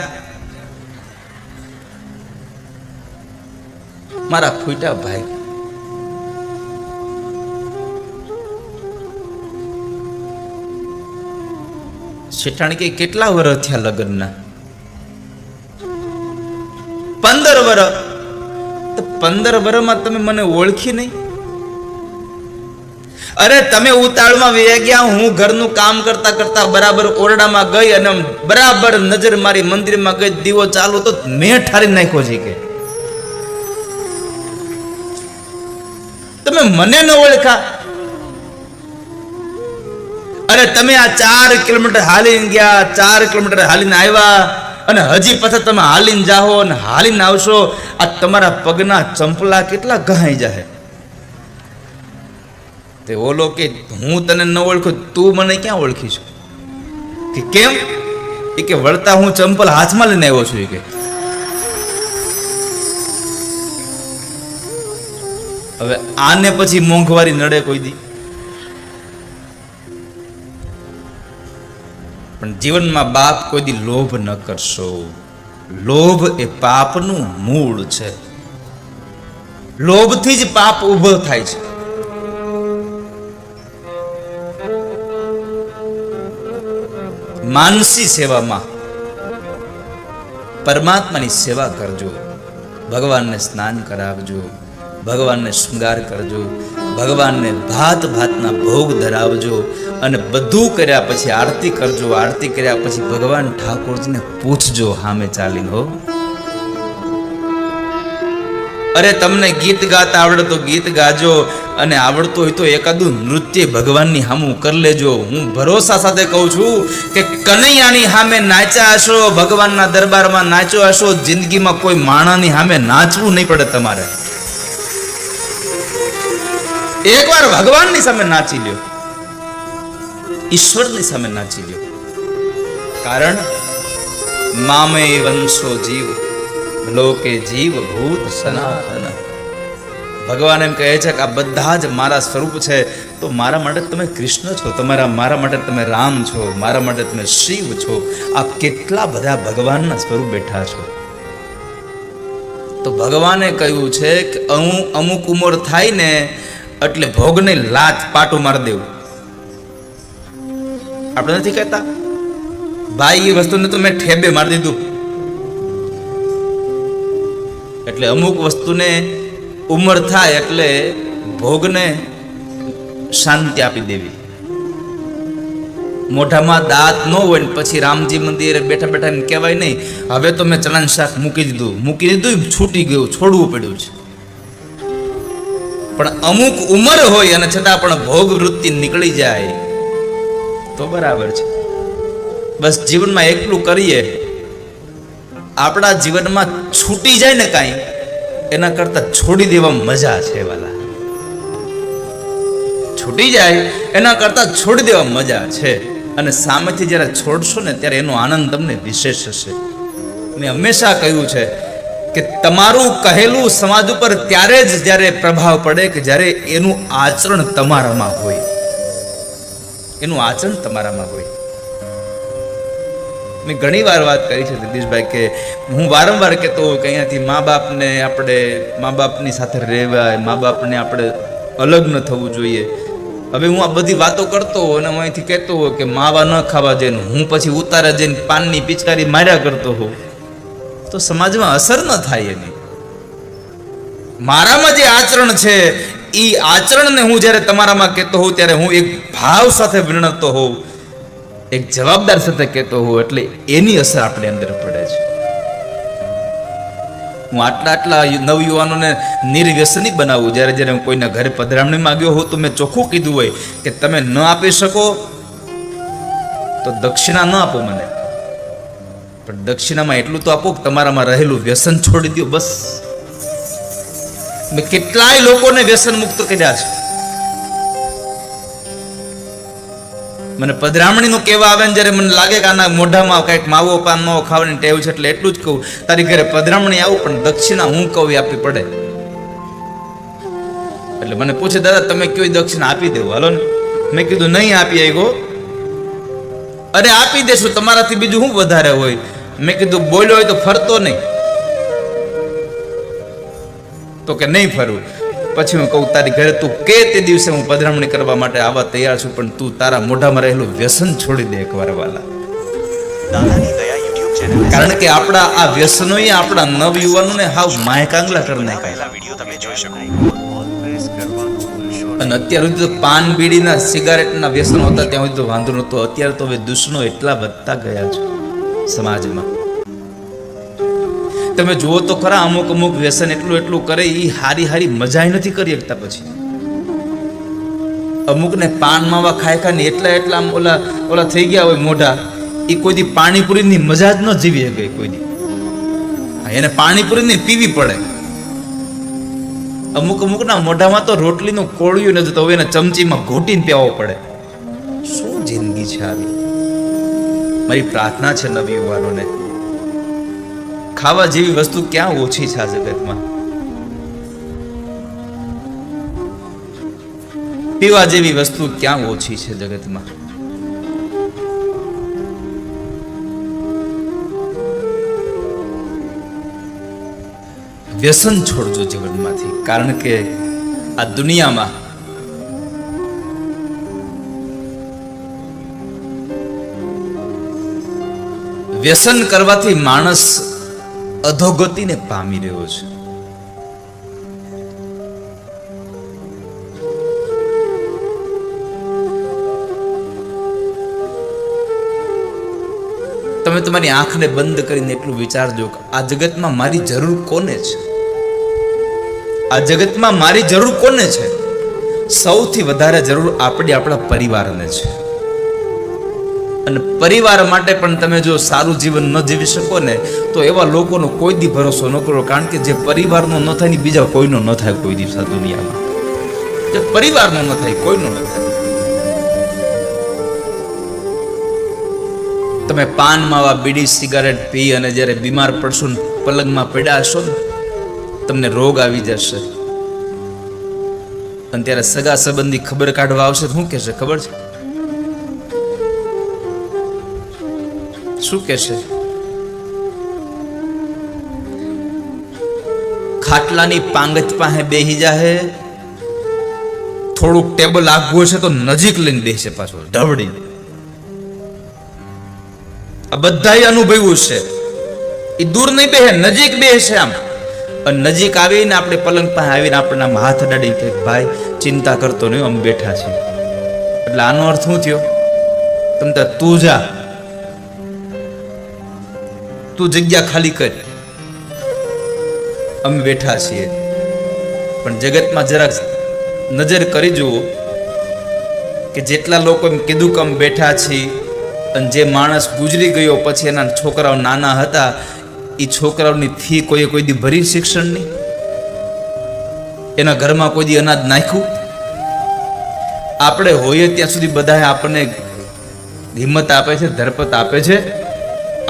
S1: મારા ફૂટ્યા ભાઈ. શેઠાણી કે કેટલા વર્ષ થયા લગ્નના? 15 વર્ષ. તો 15 વર્ષમાં તમે મને ઓળખી નહીં? અરે તમે ઉતાળમાં વહી ગયા, હું ઘરનું કામ કરતા કરતા બરાબર ઓરડામાં ગઈ અને બરાબર નજર મારી મંદિરમાં ગઈ, દીવો ચાલુ તો મેં ઠારી નાખ્યો છે કે તમે મને ન ઓળખા? અરે તમે આ 4 કિલોમીટર હાલીને ગયા, 4 કિલોમીટર હાલીને આવ્યા અને હજી પાછા તમે હાલીને જાઓ અને હાલીને આવશો. આ તમારા પગના ચંપલા કેટલા ઘહાઈ જાય. તે ઓલો કે હું તને ન ઓળખું, તું મને ક્યાં ઓળખીશ? કે કેમ? એ કે વળતા હું ચંપલ હાથમાં લઈને આવ્યો છું. કે હવે આને પછી મોંઘવારી નડે કોઈ દી? પણ જીવનમાં બાપ કોઈ દી લોભ ન કરશો. લોભ એ પાપનું મૂળ છે. લોભથી જ પાપ ઉભો થાય છે. માનસી સેવામાં પરમાત્માની સેવા કરજો, ભગવાનને સ્નાન કરાવજો, ભગવાનને શૃંગાર કરજો, ભગવાનને ભાત ભાતના ભોગ ધરાવજો અને બધું કર્યા પછી આરતી કરજો. આરતી કર્યા પછી ભગવાન ઠાકોરજીને પૂછજો સામે ચાલીને, હો અરે તમને ગીત ગાતા આવડે તો ગીત ગાજો, અને આવડતું હોય તો એકાદું નૃત્ય ભગવાનની સામું કરી લેજો. હું ભરોસા સાથે કહું છું કે કનૈયાની સામે નાચ્યા હશો, ભગવાનના દરબારમાં નાચ્યો હશો, જિંદગીમાં કોઈ માણાની સામે નાચવું નહીં પડે તમારે. એકવાર ભગવાનની સામે નાચી લ્યો, ઈશ્વરની સામે નાચી લ્યો. કારણ મામે વંશો જીવ લોકે જીવ ભૂત સનાતન. ભગવાન એમ કહે છે કે આ બધા જ મારા સ્વરૂપ છે, તો મારા માટે તમે કૃષ્ણ છો, મારા માટે તમે રામ છો, મારા માટે તમે શિવ છો. આ કેટલા બધા ભગવાનના સ્વરૂપ બેઠા છો. તો ભગવાને કહ્યું છે કે અમુક ઉંમર થાય ને એટલે ભોગને લાત પાટું મારી દેવું. આપણે નથી કહેતા ભાઈ એ વસ્તુને તો મેં ઠેબે મારી દીધું. એટલે અમુક વસ્તુને ઉંમર થાય એટલે ભોગને શાંતિ આપી દેવી. મોઢામાં દાંત ન હોય ને પછી રામજી મંદિરે બેઠા બેઠા ને કહેવાય નહીં હવે તો મેં ચણાનું શાક મૂકી દીધું, છૂટી ગયું, છોડવું પડ્યું છે. પણ અમુક ઉંમર હોય અને છતાં પણ ભોગ વૃત્તિ નીકળી જાય તો બરાબર છે. બસ જીવનમાં એટલું કરીએ, આપણા જીવનમાં છૂટી જાય ને કાંઈ એના કરતા છોડી દેવામાં મજા છે વાલા. છૂટી જાય એના કરતા છોડી દેવામાં મજા છે. અને સામેથી જ્યારે છોડશો ને ત્યારે એનો આનંદ તમને વિશેષ હશે. મેં હંમેશા કહ્યું છે કે તમારું કહેલું સમાજ ઉપર ત્યારે જ જ્યારે પ્રભાવ પડે કે જ્યારે એનું આચરણ તમારામાં હોય. એનું આચરણ તમારામાં હોય. મેં ઘણી વાર વાત કરી છે દિનેશભાઈ કે હું વારંવાર કહેતો હોઉં કે અહીંયાથી મા બાપની સાથે રહેવાય, મા બાપને આપણે અલગ ન થવું જોઈએ. હવે હું આ બધી વાતો કરતો હોઉં અને હું અહીંથી કહેતો હોઉં કે માવા ન ખાવા જઈને હું પછી ઉતારે જઈને પાનની પિચકારી માર્યા કરતો હોઉં તો સમાજમાં અસર ન થાય એની. મારામાં જે આચરણ છે એ આચરણને હું જ્યારે તમારામાં કહેતો હોઉં ત્યારે હું એક ભાવ સાથે વર્ણવતો હોઉં, એક જવાબદાર સાથે કહેતો હોઉં, એટલે એની અસર આપણી અંદર પડે છે. હું આટલા નવયુવાનોને નિર્વ્યસની બનાવું. જ્યારે હું કોઈના ઘરે પધરામણી માંગ્યો હોઉં તો મેં ચોખ્ખું કીધું હોય કે તમે ન આપી શકો તો દક્ષિણા ન આપો મને, પણ દક્ષિણામાં એટલું તો આપો કે તમારામાં રહેલું વ્યસન છોડી દો. બસ મેં કેટલાય લોકોને વ્યસન મુક્ત કર્યા છે. મને પધરામણીનું કહેવા આવે ને જ્યારે મને લાગે કે આના મોઢામાં કંઈક માવો પાન માવો ખાવાની ટેવ છે એટલે એટલું જ કહું તારી ઘરે પધરામણી આવું પણ દક્ષિણા હું કહું એ આપવી પડે. એટલે મને પૂછે દાદા તમે કયો દક્ષિણા આપી દેવું, હાલો ને. મેં કીધું નહીં આપી આવ્યો. અરે આપી દેશું, તમારાથી બીજું શું વધારે હોય. મેં કીધું બોલ્યો હોય તો ફરતો નહીં. તો કે નહીં ફરવું. પછી હું કહું તારી ઘરે તું કે તે દિવસે હું પધરામણી કરવા માટે આવવા તૈયાર છું, પણ તું તારા મોઢામાં રહેલું વ્યસન છોડી દે એકવાર વાલા.
S2: દાદાની દયા YouTube ચેનલ
S1: કારણ કે આપણા આ વ્યસનોએ આપણા નવયુવાનોને હાવ માયકાંગલા કરી નાખ્યા.
S2: પહેલા વિડિયો તમે જોઈ શકો. ઓલ પ્રેસ કરવાનું ભૂલશો નહીં.
S1: અને અત્યાર સુધી તો પાન બીડીના સિગારેટના વ્યસનો હતા ત્યાં સુધી તો વાંધો નહોતો. અત્યારે તો હવે દુશ્મનો એટલા વધતા ગયા છે સમાજમાં. તમે જુઓ તો ખરા અમુક વ્યસન એટલું કરે એ હારી મજા નથી કરી શકતા. પછી અમુકને પાન માવા ખાય ને એટલા આમ ઓલા થઈ ગયા હોય મોઢા, એ કોઈ દી પાણીપુરીની મજા જ ન જીવી શકે કોઈ દી. એને પાણીપુરી ને પીવી પડે. અમુકના મોઢામાં તો રોટલીનું કોળિયું નથી તો હવે એને ચમચીમાં ઘોટીને પીવો પડે. શું જિંદગી છે આવી. મારી પ્રાર્થના છે નવયુવાનોને, ખાવા જેવી વસ્તુ ક્યાં ઓછી છે આ જગતમાં, પીવા જેવી વસ્તુ ક્યાં ઓછી છે જગતમાં. વ્યસન છોડજો જીવનમાંથી, કારણ કે આ દુનિયામાં વ્યસન કરવાથી માણસ અધોગતિને પામી રહ્યો છે. તમે તમારી આંખને બંધ કરીને એટલું વિચારજો કે આ જગતમાં મારી જરૂર કોને છે. આ જગતમાં મારી જરૂર કોને છે? સૌથી વધારે જરૂર આપણા પરિવારને છે. અને પરિવાર માટે પણ તમે જો સારું જીવન ન જીવી શકો ને તો એવા લોકોનો કોઈ દી ભરોસો ન કરો, કારણ કે જે પરિવારનો ન થાય ને બીજા કોઈનો ન થાય કોઈ દિવસ આ દુનિયામાં. જે પરિવારનો ન થાય કોઈનો ન થાય. તમે પાન માવા બીડી સિગારેટ પી અને જ્યારે બીમાર પડશો ને પલંગમાં પડ્યા હશો ને તમને રોગ આવી જશે અને ત્યારે સગા સંબંધી ખબર કાઢવા આવશે શું કહેશે ખબર છે? શું કહેશે? ખાટલાની પાંગત પાસે બેહી જાહે, થોડુંક ટેબલ આગવું હશે તો નજીક લઈને બેસે પાછો ઢવડી. આ બધાય અનુભવ્યું છે. એ દૂર નહીં બેહે, નજીક બેસે. આમ અને નજીક આવીને આપણે પલંગ પાસે આવીને આપણને આમ હાથ અડાડી કે ભાઈ ચિંતા કરતો નહીં, અમે બેઠા છીએ. એટલે આનો અર્થ શું થયો? તમે તું જા, તું જગ્યા ખાલી કર, અમે બેઠા છીએ. પણ જગતમાં જરાક નજર કરી જુઓ કે જેટલા લોકો એમ કીધું કે અમે બેઠા છીએ અને જે માણસ ગુજરી ગયો પછી એના છોકરાઓ નાના હતા એ છોકરાઓની ફી કોઈ દી ભરી શિક્ષણની? એના ઘરમાં કોઈ દી અનાજ નાખ્યું? આપણે હોઈએ ત્યાં સુધી બધા આપણને હિંમત આપે છે, ધરપત આપે છે.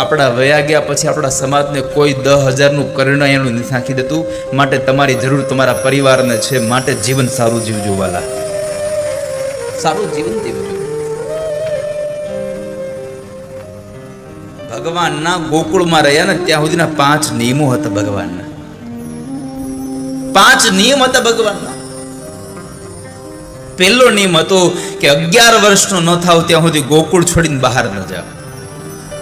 S1: આપણા વયા ગયા પછી આપણા સમાજને કોઈ 10,000નું કરિયાણું નથી નાખી દેતું. માટે તમારી જરૂર તમારા પરિવારને છે. માટે જીવન સારું જીવજો વાલા, સારું જીવન જીવજો. ભગવાનના ગોકુળમાં રહ્યા ને ત્યાં સુધીના 5 નિયમો હતા ભગવાનના. 5 નિયમ હતા ભગવાનના. પહેલો નિયમ હતો કે 11 વર્ષનો ન થાવ ત્યાં સુધી ગોકુળ છોડીને બહાર ન જાવ.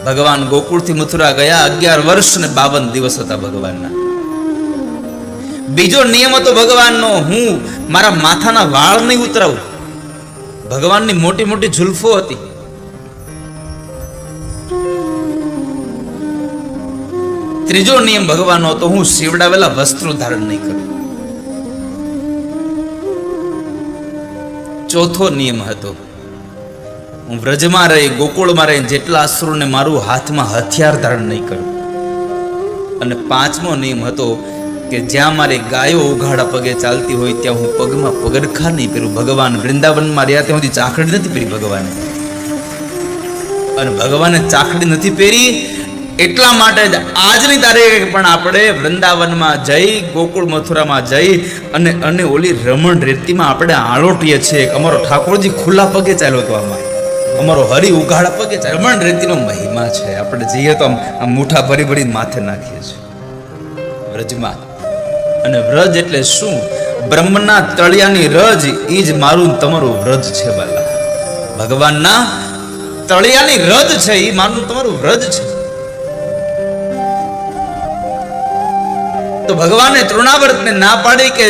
S1: ભગવાન ગોકુળથી મથુરા ગયા 11 વર્ષ ને 52 દિવસ હતા ભગવાનના. બીજો નિયમ હતો ભગવાનનો, હું મારા માથાના વાળ નહીં ઉતરાવું. ભગવાનની મોટી મોટી ઝુલ્ફો હતી. ત્રીજો નિયમ ભગવાનનો હતો, હું સીવડાવેલા વસ્ત્રો ધારણ નહીં કરું. ચોથો નિયમ હતો, હું વ્રજમાં રહી ગોકુળમાં રહી જેટલા અસુરોને મારું હાથમાં હથિયાર ધારણ નહીં કરું. અને 5મો નિયમ હતો કે જ્યાં મારી ગાયો ઉઘાડા પગે ચાલતી હોય ત્યાં હું પગમાં પગરખા નહીં પહેરું. ભગવાન વૃંદાવનમાં રહ્યા ત્યાં સુધી ચાકડી નથી પહેરી ભગવાને. અને ભગવાને ચાકડી નથી પહેરી એટલા માટે જ આજની તારીખે પણ આપણે વૃંદાવનમાં જઈ ગોકુળ મથુરામાં જઈ અને ઓલી રમણ રેતીમાં આપણે આળોટીએ છીએ. અમારો ઠાકોરજી ખુલ્લા પગે ચાલ્યો હતો, અમારો હરિ ઉઘાડા પગે ચાલ્યો. રમણ રેતીનો મહિમા છે. આપણે જઈએ તો આમ મુઠ્ઠા ભરી ભરીને માથે નાખીએ છીએ વ્રજમાં. અને વ્રજ એટલે શું? બ્રહ્મના તળિયાની રજ એ જ મારું તમારું વ્રજ છે બાલા. ભગવાનના તળિયાની રજ છે એ મારું તમારું વ્રજ છે. તો ભગવાને તૃણાવર્તને ના પાડી કે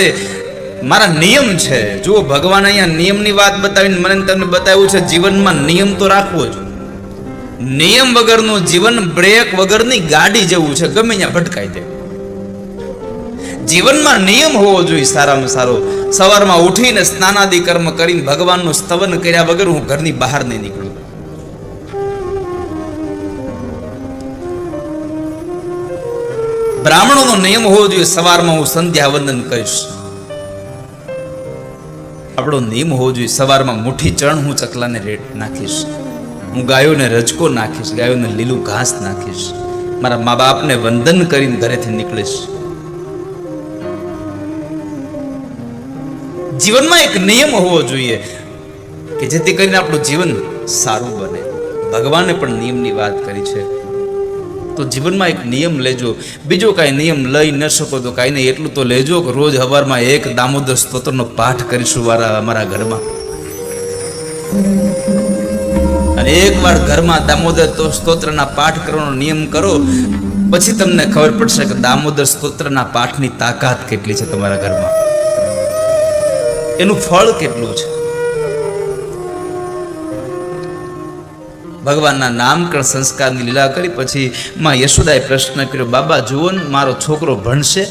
S1: મારા નિયમ છે. જુઓ ભગવાન અહીંયા નિયમની વાત બતાવીને મને તમને બતાવ્યું છે જીવનમાં નિયમ તો રાખવો જ. નિયમ વગરનું જીવન બ્રેક વગરની ગાડી જેવું છે, ગમે ત્યાં ભટકાઈ દે. જીવનમાં નિયમ હોવો જોઈએ સારામાં સારો. સવારમાં ઉઠીને સ્નાનાદિ કર્મ કરીને ભગવાનનું સ્તવન કર્યા વગર હું ઘરની બહાર નહીં નીકળું. બ્રાહ્મણોનો નિયમ હોવો જોઈએ સવારમાં હું સંધ્યા વંદન કરીશ. આપણો નિયમ હોવો જોઈએ સવારમાં મુઠ્ઠી ચણ હું ચકલાને રેટ નાખીશ, હું ગાયોને રજકો નાખીશ, ગાયોને લીલું ઘાસ નાખીશ, મારા મા બાપને વંદન કરીને ઘરેથી નીકળીશ. જીવનમાં એક નિયમ હોવો જોઈએ કે જેથી કરીને આપણું જીવન સારું બને. ભગવાને પણ નિયમની વાત કરી છે. તો જીવનમાં એક નિયમ લેજો. બીજો કાંઈ નિયમ લઈ ન શકો તો કાંઈ નહીં, એટલું તો લેજો કે રોજ સવારમાં એક દામોદર સ્તોત્રનો પાઠ કરીશું અમારા ઘરમાં. અને એકવાર ઘરમાં દામોદર સ્તોત્રના પાઠ કરવાનો નિયમ કરો, પછી તમને ખબર પડશે કે દામોદર સ્તોત્રના પાઠની તાકાત કેટલી છે તમારા ઘરમાં, એનું ફળ કેટલું છે. ભગવાનના નામકરણ સંસ્કારની લીલા કરી પછી માં યશોદાએ પ્રશ્ન કર્યો, બાબા જુઓ ને મારો છોકરો ભણશે?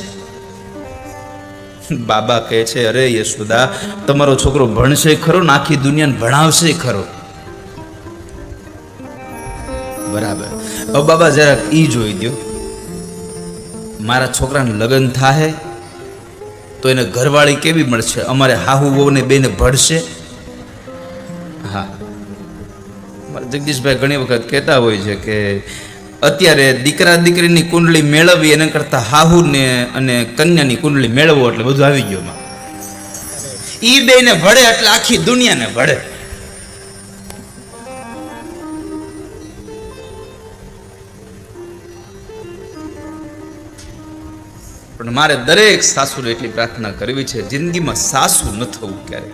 S1: બાબા કહે છે, અરે યશોદા, તમારો છોકરો ભણશે ખરો ને આખી દુનિયાને ભણાવશે ખરો. બરાબર. હવે બાબા જરાક ઈ જોઈ દો, મારા છોકરાને લગ્ન થાય તો એને ઘરવાળી કેવી મળશે? અમારે હાહુ વહુને બેને ભળશે? હા, જગદીશભાઈ ઘણી વખત કહેતા હોય છે કે અત્યારે દીકરા દીકરીની કુંડળી મેળવવી એના કરતાં હાહુને અને કન્યાની કુંડળી મેળવવો એટલે બધું આવી ગયું. ઈ બેને ભળે એટલે આખી દુનિયાને ભળે. પણ મારે દરેક સાસુને એટલી પ્રાર્થના કરવી છે, જિંદગીમાં સાસુ ન થવું, ક્યારે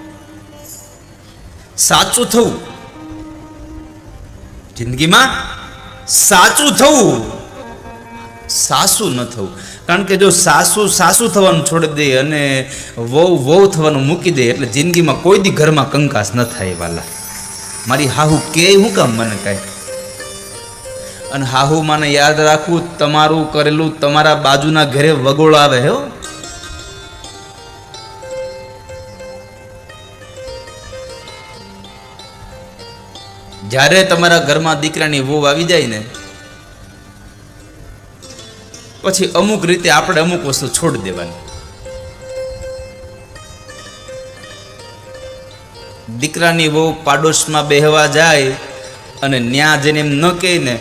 S1: સાચું થવું, જિંદગીમાં સાચું થવું, સાસુ ન થવું. કારણ કે જો સાસુ સાસુ થવાનું છોડી દે અને વહુ વહુ થવાનું મૂકી દે એટલે જિંદગીમાં કોઈ દી ઘરમાં કંકાસ ન થાય. વાલા, મારી હાહુ કે હું કામ મને કાંઈ. અને હાહુ માને યાદ રાખવું, તમારું કરેલું તમારા બાજુના ઘરે વગોળ આવે. હો, જ્યારે તમારા ઘરમાં દીકરાની વહુ આવી જાય ને પછી અમુક રીતે આપણે અમુક વસ્તુ છોડી દેવાની. દીકરાની વહુ પાડોશમાં બેહવા જાય અને ન્યા જઈને એમ ન કહે ને,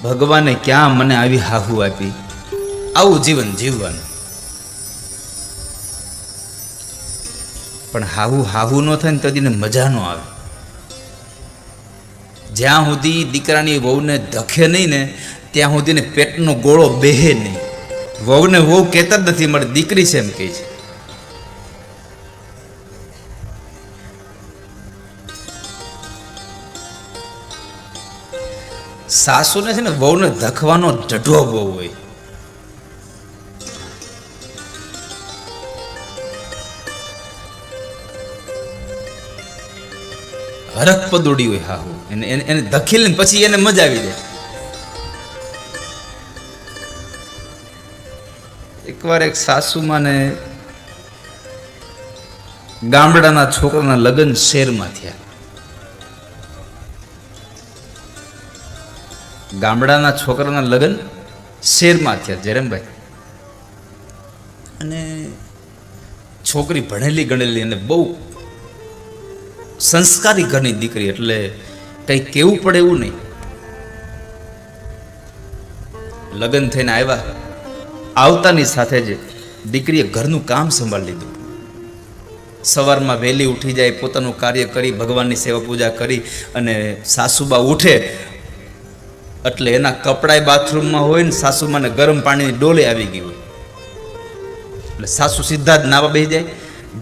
S1: ભગવાને ક્યાં મને આવી હાહુ આપી, આવું જીવન જીવવાનું. પણ હાહુ હાહુ ન થાય ને તો એને મજા ન આવે. જ્યાં સુધી દીકરાની વહુને ધખે નહીં ને ત્યાં સુધી ને પેટનો ગોળો બેહે નહીં. વહુને વહુ કહેતા જ નથી, મારી દીકરી છે એમ કહે છે. સાસુને છે ને વહુને ધખવાનો ઢઢો બહુ હોય. હરખ પદોડી હોય હાહુ, એને ધખીલ ને પછી એને મજા આવી જાય. એકવાર એક સાસુમાને ગામડાના છોકરાના લગ્ન શહેરમાં થયા. ગામડાના છોકરાના લગ્ન શહેરમાં થયા જયરામભાઈ. અને છોકરી ભણેલી ગણેલી અને બહુ સંસ્કારી ઘરની દીકરી, એટલે કંઈ કેવું પડે એવું નહીં. લગ્ન થઈને આવ્યા, આવતાની સાથે જ દીકરીએ ઘરનું કામ સંભાળી લીધું. સવારમાં વહેલી ઉઠી જાય, પોતાનું કાર્ય કરી, ભગવાનની સેવા પૂજા કરી, અને સાસુબા ઉઠે એટલે એના કપડાય બાથરૂમમાં હોય ને સાસુમાને ગરમ પાણીની ડોલે આવી ગઈ હોય એટલે સાસુ સીધા જ નાવા બેસી જાય.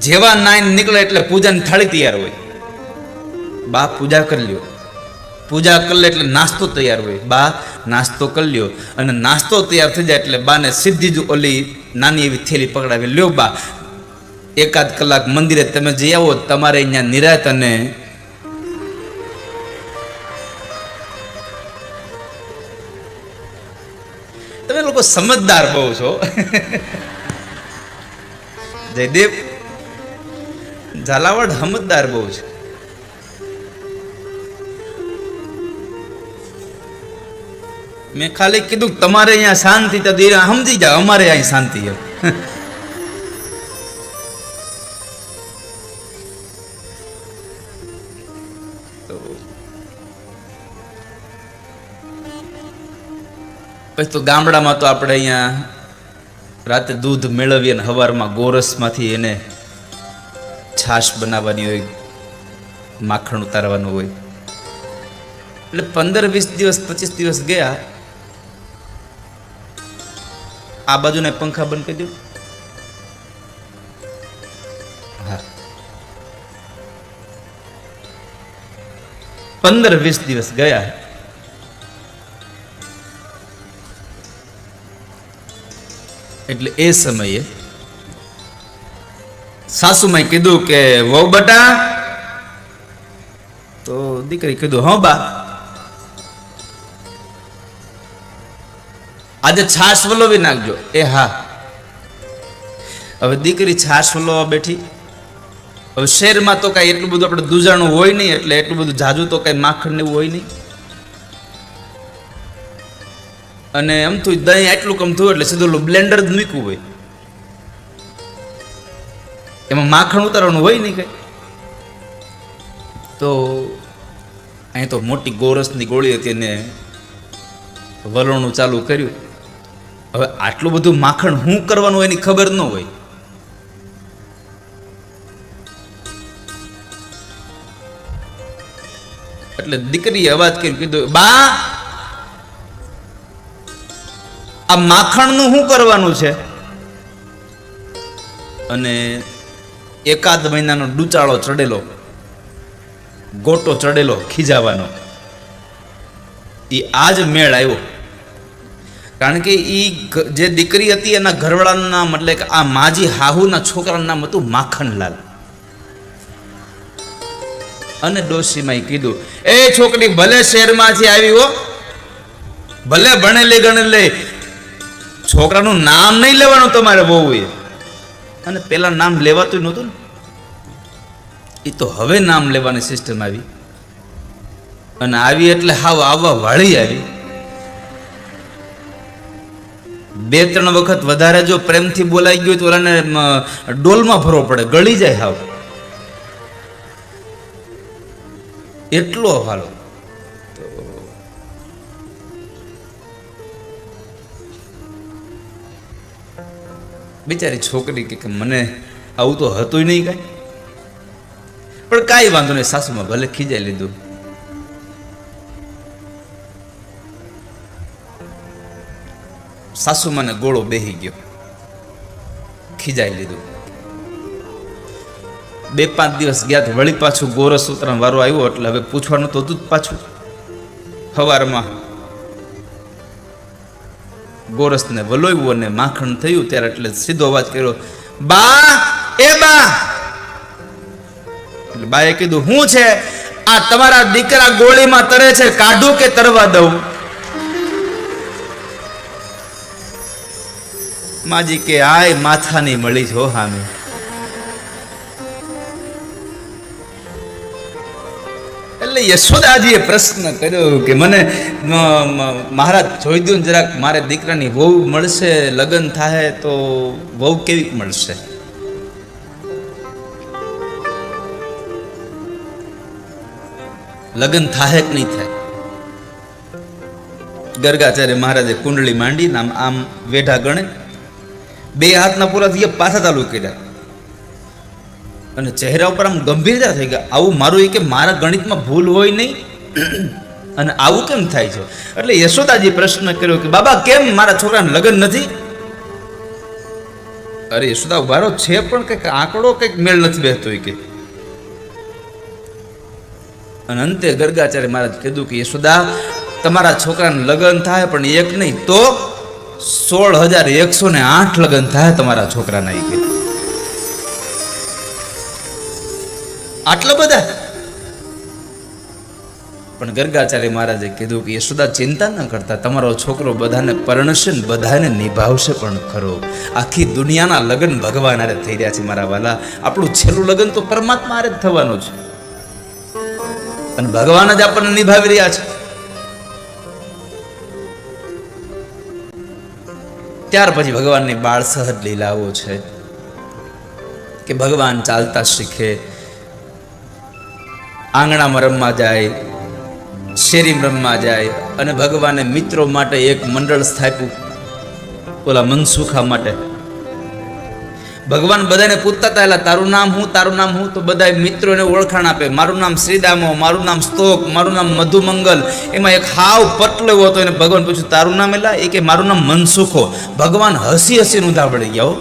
S1: જેવા નાઈને નીકળે એટલે પૂજાની થાળી તૈયાર હોય. બા પૂજા કરી લ્યો, પૂજા કરી લે એટલે નાસ્તો તૈયાર હોય. બા નાસ્તો કરી લ્યો, અને નાસ્તો તૈયાર થઈ જાય એટલે બાને સીધી જ ઓલી નાની એવી થેલી પકડાવી, લ્યો બા એકાદ કલાક મંદિરે તમે જઈ આવો, તમારે અહીંયા નિરાત. અને તમે લોકો સમજદાર બહુ છો. જયદેવ ઝાલાવાડ સમજદાર બહુ છે. મેં ખાલી કીધું તમારે અહીંયા શાંતિ તો સમજી જાઓ, અમારે અહીં શાંતિ એમ. પછી તો ગામડામાં તો આપણે અહીંયા રાતે દૂધ મેળવીએ ને સવારમાં ગોરસમાંથી એને છાશ બનાવવાની હોય, માખણ ઉતારવાનું હોય. એટલે 15-20 દિવસ 25 દિવસ ગયા. આ બાજુને પંખા બંધ કરી દો. હા, 15-20 દિવસ ગયા. એટલે એ સમયે સાસુમાએ કીધું કે વહુ બટા, તો દીકરી કીધું હા બા, આજે છાશ વલોવી નાખજો. એ હા. હવે દીકરી છાશ વલોવા બેઠી. હવે શહેરમાં તો કાંઈ એટલું બધું આપણે દૂજાણું હોય નહીં, એટલે એટલું બધું જાજુ તો કાંઈ માખણ ને એવું હોય નહીં. અને આમ તો દહીં આટલું કમ થયું એટલે સીધું બ્લેન્ડર જ મૂક્યું હોય, એમાં માખણ ઉતારવાનું હોય નહીં કઈ. તો અહીં તો મોટી ગોરસની ગોળી હતી અને વલણું ચાલુ કર્યું. હવે આટલું બધું માખણ શું કરવાનું એની ખબર ન હોય. એટલે દીકરીએ અવાજ કરી કીધું, બા આ માખણનું શું કરવાનું છે? અને એકાદ મહિનાનો ડૂચાળો ચડેલો, ગોટો ચડેલો ખીજાવાનો, એ આજ મેળ આવ્યો. કારણ કે એ જે દીકરી હતી એના ઘરવાળાનું નામ, એટલે કે આ માજી હાહુના છોકરાનું નામ હતું માખણલાલ. અને ડોશીમાં કીધું, એ છોકરી ભલે શહેરમાંથી આવી હો, ભલે ભણેલી ગણેલી, છોકરાનું નામ નહીં લેવાનું તમારે બહુ. અને પેલા નામ લેવાતું નહોતું ને, એ તો હવે નામ લેવાની સિસ્ટમ આવી. અને આવી એટલે હાવ આવવા વાળી આવી. 2-3 વખત વધારે જો પ્રેમથી બોલાઈ ગયું તો ઓલાને ડોલમાં ભરવો પડે, ગળી જાય હાવ એટલો હાલો. તો બિચારી છોકરી કે મને આવું તો હતું નહીં કાંઈ, પણ કાંઈ વાંધો નહીં, સાસુમાં ભલે ખીજાઈ લીધું. સાસુમાને ગોળો બેહી ગયો, ખીજાઈ લીધું. 2-5 દિવસ ગયા તો વળી પાછું ગોરસ ઉતરાનો વારો આવ્યો. એટલે હવે પૂછવાનું તો હતું જ પાછું. સવારમાં ગોરસને વલોવ્યું અને માખણ થયું ત્યારે એટલે સીધો અવાજ કર્યો, બા એ બા. એટલે બાએ કીધું, શું છે? આ તમારા દીકરા ગોળીમાં તરે છે, કાઢું કે તરવા દઉં? માજી કે આય માથાની મળી છો હામે. એટલે યશોદાજીએ પ્રશ્ન કર્યો કે મને મહારાજ જોઈ દો ને જરાક, મારે દીકરાની વહુ મળશે, લગ્ન થાય તો વહુ કેવી મળશે? લગ્ન થાય કે નહીં થાય? ગરગાચાર્ય મહારાજે કુંડળી માંડી આમ વેઢા ગણે, 2 હાથના પૂરા થઈ ગયા, પાછા ચાલુ કર્યા અને ચહેરા ઉપર આમ ગંભીરતા થઈ ગયા. આવું મારું કે મારા ગણિતમાં ભૂલ હોય નહીં અને આવું કેમ થાય છે? એટલે યશોદાજી પ્રશ્ન કર્યો કે બાબા કેમ મારા છોકરાને લગ્ન નથી? અરે યશોદા ઉભારો છે, પણ કંઈક આંકડો કંઈક મેળ નથી બેસતો કે. અને અંતે ગર્ગાચાર્ય મહારાજ કીધું કે યશોદા તમારા છોકરાને લગ્ન થાય, પણ એક નહીં તો 16,108 લગ્ન થાય તમારા છોકરાના. એ કે આટલા બધા? પણ ગર્ગાચાર્ય મહારાજે કીધું કે યશોદા ચિંતા ન કરતા, તમારો છોકરો બધાને પરણશે ને બધાને નિભાવશે પણ ખરો. આખી દુનિયાના લગ્ન ભગવાન હારે થઈ રહ્યા છે મારા વાલા. આપણું છેલ્લું લગ્ન તો પરમાત્મા હારે જ થવાનું છે અને ભગવાન જ આપણને નિભાવી રહ્યા છે. ત્યાર પછી ભગવાનની બાળ સહજ લીલાઓ છે કે ભગવાન ચાલતા શીખે, આંગણામાં રમવા જાય, શેરીમાં રમવા જાય. અને ભગવાને મિત્રો માટે એક મંડળ સ્થાપ્યું, ઓલા મનસુખા માટે. ભગવાન બધાને પૂછતા હતા, એટલે તારું નામ હું, તારું નામ હું? તો બધા મિત્રોને ઓળખાણ આપે, મારું નામ શ્રીદામો, મારું નામ સ્તોક, મારું નામ મધુમંગલ. એમાં એક હાવ પટલો એવો હતો, એને ભગવાન પૂછ્યું તારું નામ? એટલે એ કે મારું નામ મનસુખો. ભગવાન હસી હસી ઊંધા પડી ગયા.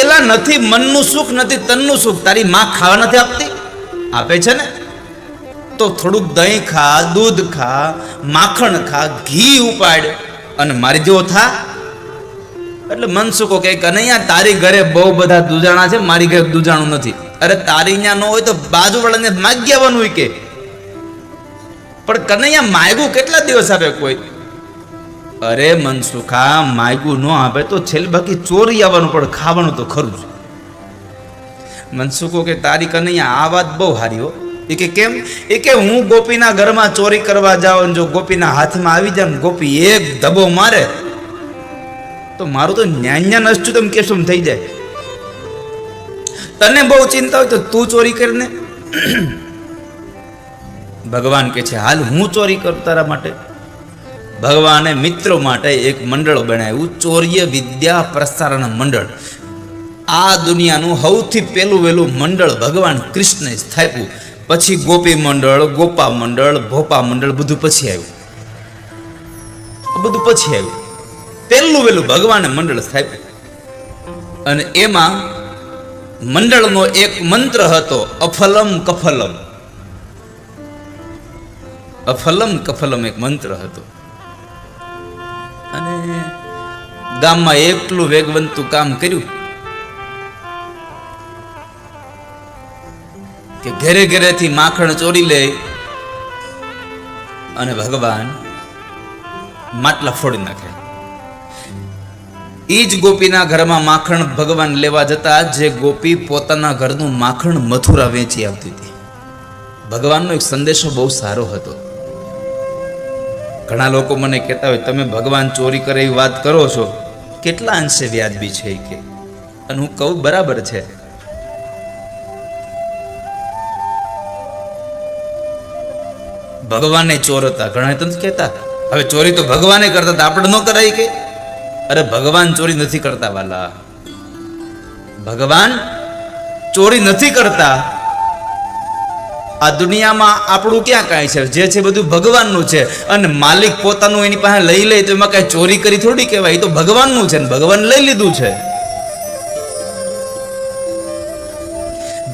S1: એલા નથી મનનું સુખ, નથી તનનું સુખ. તારી માં ખાવા નથી આપતી? આપે છે ને, તો થોડુંક દહીં ખા, દૂધ ખા, માખણ ખા, ઘી ઉપાડ અને મારી જેવો થા. એટલે મનસુખો કે કનૈયા તારી ઘરે બહુ બધા દૂજાણા છે, મારી ઘરે દૂજાણું નથી. અરે તારી ત્યાં ન હોય તો બાજુવાળાને માગી આવવાનું હોય કે. પણ કનૈયા માગ્યું કેટલા દિવસ આપે કોઈ? અરે મનસુખા, માગ્યું ન આપે તો છેલ્લે બાકી ચોરી આવવાનું પણ ખાવાનું તો ખરું જ. મનસુખો કે તારી કનૈયા આ વાત બહુ હારી હો. એ કે કેમ? એ કે હું ગોપીના ઘરમાં ચોરી કરવા જાઉં, જો ગોપીના હાથમાં આવી જાય ને ગોપી એક ધબો મારે તો મારું તો ન્યાન્યા નસ્તું તેમ કેશું થઈ જાય. તને બહુ ચિંતા હોય તો તું ચોરી કરીને. ભગવાન કે છે હાલ હું ચોરી કરું તારા માટે. ભગવાને મિત્રો માટે એક મંડળ બનાવ્યું, ચોર્ય વિદ્યા પ્રસારણ મંડળ. આ દુનિયાનું સૌથી પહેલું વહેલું મંડળ ભગવાન કૃષ્ણે સ્થાપ્યું. પછી ગોપી મંડળ, ગોપા મંડળ, ભોપા મંડળ બધું પછી આવ્યું. બધું પછી આવ્યું. પહેલું વહેલું ભગવાને મંડળ સ્થાપ્યું. અને એમાં મંડળનો એક મંત્ર હતો, અફલમ કફલમ. અફલમ કફલમ એક મંત્ર હતો. અને ગામમાં એટલું વેગવંતું કામ કર્યું કે ઘરે ઘરેથી માખણ ચોરી લે અને ભગવાન માટલા ફોડી નાખે. એ જ ગોપીના ઘરમાં માખણ ભગવાન લેવા જતા, જે ગોપી પોતાના ઘરનું માખણ મથુરા વેચી આવતી હતી. ભગવાનનો એક સંદેશો બહુ સારો હતો. ઘણા લોકો મને કહેતા હોય તમે ભગવાન ચોરી કરે એવી વાત કરો છો, કેટલા અંશે વ્યાજબી છે કે? અને હું કહું બરાબર છે. ભગવાને ચોર હતા, ઘણા તો કહેતા હવે ચોરી તો ભગવાને કરતા હતા, આપણે ન કરાય કે? અરે ભગવાન ચોરી નથી કરતા વાલા, ભગવાન ચોરી નથી કરતા. આ દુનિયામાં આપણું ક્યાં કાંઈ છે? જે છે બધું ભગવાનનું છે. અને માલિક પોતાનું એની પાસે લઈ લે તો એમાં કાંઈ ચોરી કરી થોડી કહેવાય. એ તો ભગવાનનું છે ને ભગવાન લઈ લીધું છે.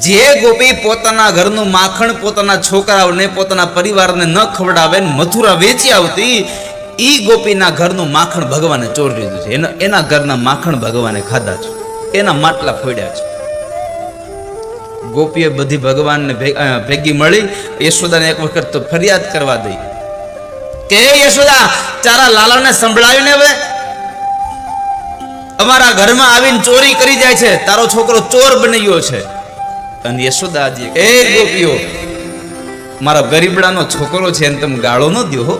S1: જે ગોપી પોતાના ઘરનું માખણ પોતાના છોકરાઓને પોતાના પરિવારને ન ખવડાવે મથુરા વેચી આવતી, ઈ ગોપીના ઘરનું માખણ ભગવાને ચોરી લીધું છે. એના ઘરના માખણ ભગવાને ખાધા છે, એના માટલા ફોડ્યા છે. ગોપીએ બધી ભગવાનને ભેગી મળી યશોદાને એક વખત તો ફરિયાદ કરવા દઈ કે યશોદા, તારા લાલાને સંભળાવ્યું ને, હવે અમારા ઘરમાં આવીને ચોરી કરી જાય છે, તારો છોકરો ચોર બની ગયો છે. અને યશોદાજી એ ગોપીઓ, મારા ગરીબડાનો છોકરો છે એને તમે ગાળો ન દો હો.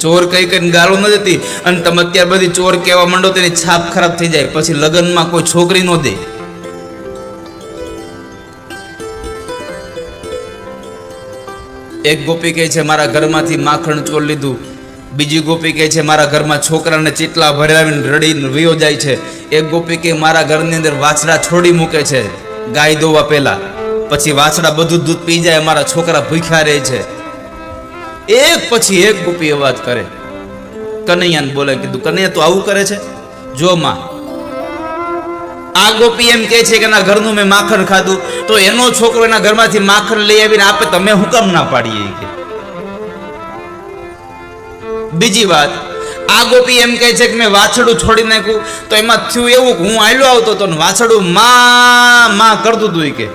S1: ચોર કઈ કઈ ગાળો ન દેતી. અને તમે અત્યારે બધી ચોર કહેવા માંડો તેની છાપ ખરાબ થઈ જાય, પછી લગ્નમાં કોઈ છોકરી ન દે. એક ગોપી કહે છે મારા ઘરમાંથી માખણ ચોર લીધું. બીજી ગોપી કહે છે મારા ઘરમાં છોકરાને ચીટલા ભરાવીને રડીને વયો જાય છે. એક ગોપી કે મારા ઘરની અંદર વાછડા છોડી મૂકે છે ગાય દોવા પહેલા, પછી વાછડા બધું દૂધ પી જાય, મારા છોકરા ભૂખ્યા રહે છે. એક પછી એક ગોપી અવાજ કરે. કનૈયાને બોલે, કીધું કનૈયા તું આવું કરે છે? જો માં, આ ગોપી એમ કે છે કે એના ઘરનું મેં માખણ ખાધું, તો એનો છોકરો એના ઘરમાંથી માખણ લઈ આવીને આપે, તમે હું કામ ના પાડીએ કે? બીજી વાત, આ ગોપી એમ કહે છે કે મેં વાછડું છોડી નાખ્યું, તો એમાં થયું એવું કે હું આયલો આવતો તો વાછડું માં કરતું હતું કે,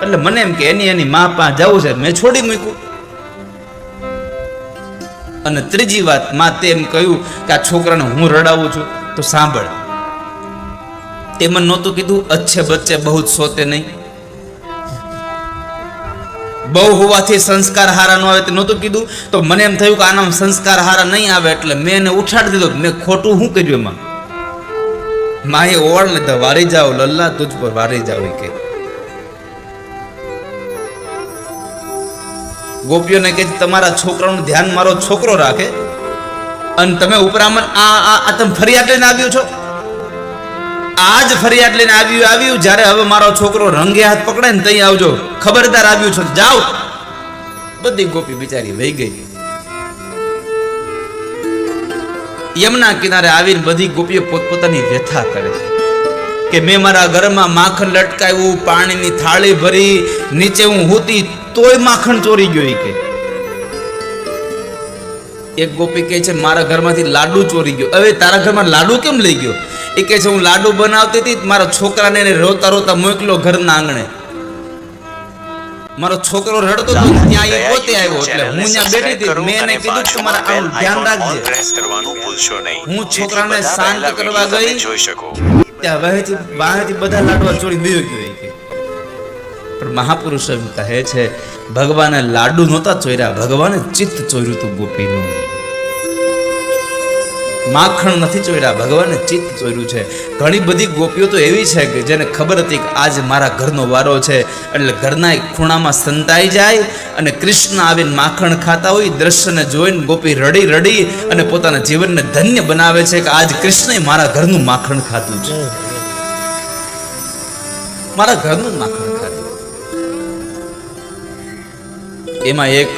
S1: એટલે મને એમ કે એની માં પાસે જવું છે, મેં છોડી મૂક્યું. અને ત્રીજી વાત, માં તે એમ કહ્યું કે આ છોકરાને હું રડાવું છું. તો સાંભળ, તે મને નહોતું કીધું અચ્છે બચ્ચે બહુ સોતે નહીં, બહુ હોવાથી સંસ્કાર હારા ન આવે તે નહોતું કીધું. તો મને એમ થયું કે આના સંસ્કાર હારા નહીં આવે, એટલે મેં એને ઉઠાડી દીધો. મેં ખોટું શું કર્યું એમાં? માએ ઓળ લીધા, વારી જાઓ લલ્લા તુજ પર વારી જાઓ કે. ગોપીઓને કહે તમારા છોકરાનું ધ્યાન મારો છોકરો રાખે, અને તમે ઉપરામણ આ તમે ફરિયાદ લઈને આવ્યો છો. આજ ફરિયાદ લઈને આવ્યું જ્યારે હવે મારો છોકરો રંગે હાથ પકડે ને તઈ આવજો, ખબરદાર આવ્યું છો જાઓ. બધી ગોપી બિચારી વહી ગઈ. યમુના કિનારે આવીને બધી ગોપીઓ પોતપોતાની વ્યથા કરે છે કે મેં મારા ઘરમાં માખણ લટકાવ્યું, પાણીની થાળી ભરી, નીચે હું હુતી તોય માખણ ચોરી ગયો કે. એક ગોપી કહે છે મારા ઘરમાંથી લાડુ ચોરી ગયો. હવે તારા ઘરમાં લાડુ કેમ લઈ ગયો? એ કહે છે હું લાડુ બનાવતી હતી, મારા છોકરાને એને રોતા રોતા મોકલ્યો ઘરના આંગણે. મારો છોકરો રડતો હતો ત્યાં એ પોતે આવ્યો એટલે હું ત્યાં બેઠી હતી મેં એને કીધું કે મારા આમ ધ્યાન રાખજે
S2: પ્રેસ કરવાનું ભૂલશો નહીં
S1: હું છોકરાને શાંત કરવા ગઈ
S2: જોઈ શકો
S1: ત્યાં વાહેથી બધા લાડવા ચોરી બેહી ગયો કે પણ મહાપુરુષ એમ કહે છે ભગવાને લાડુ નહોતા ચોર્યા ભગવાને ચિત્ત ચોર્યું હતું ગોપીનું માખણ નથી ચોર્યા ભગવાને ચિત્ત ચોર્યું છે ઘણી બધી ગોપીઓ તો એવી છે કે જેને ખબર હતી કે આજ મારા ઘરનો વારો છે એટલે ઘરના એક ખૂણામાં સંતાઈ જાય અને કૃષ્ણ આવીને માખણ ખાતા હોય દ્રશ્યને જોઈને ગોપી રડી રડી અને પોતાના જીવનને ધન્ય બનાવે છે કે આજ કૃષ્ણએ મારા ઘરનું માખણ ખાધું છે મારા ઘરનું માખણ ખાધું એમાં એક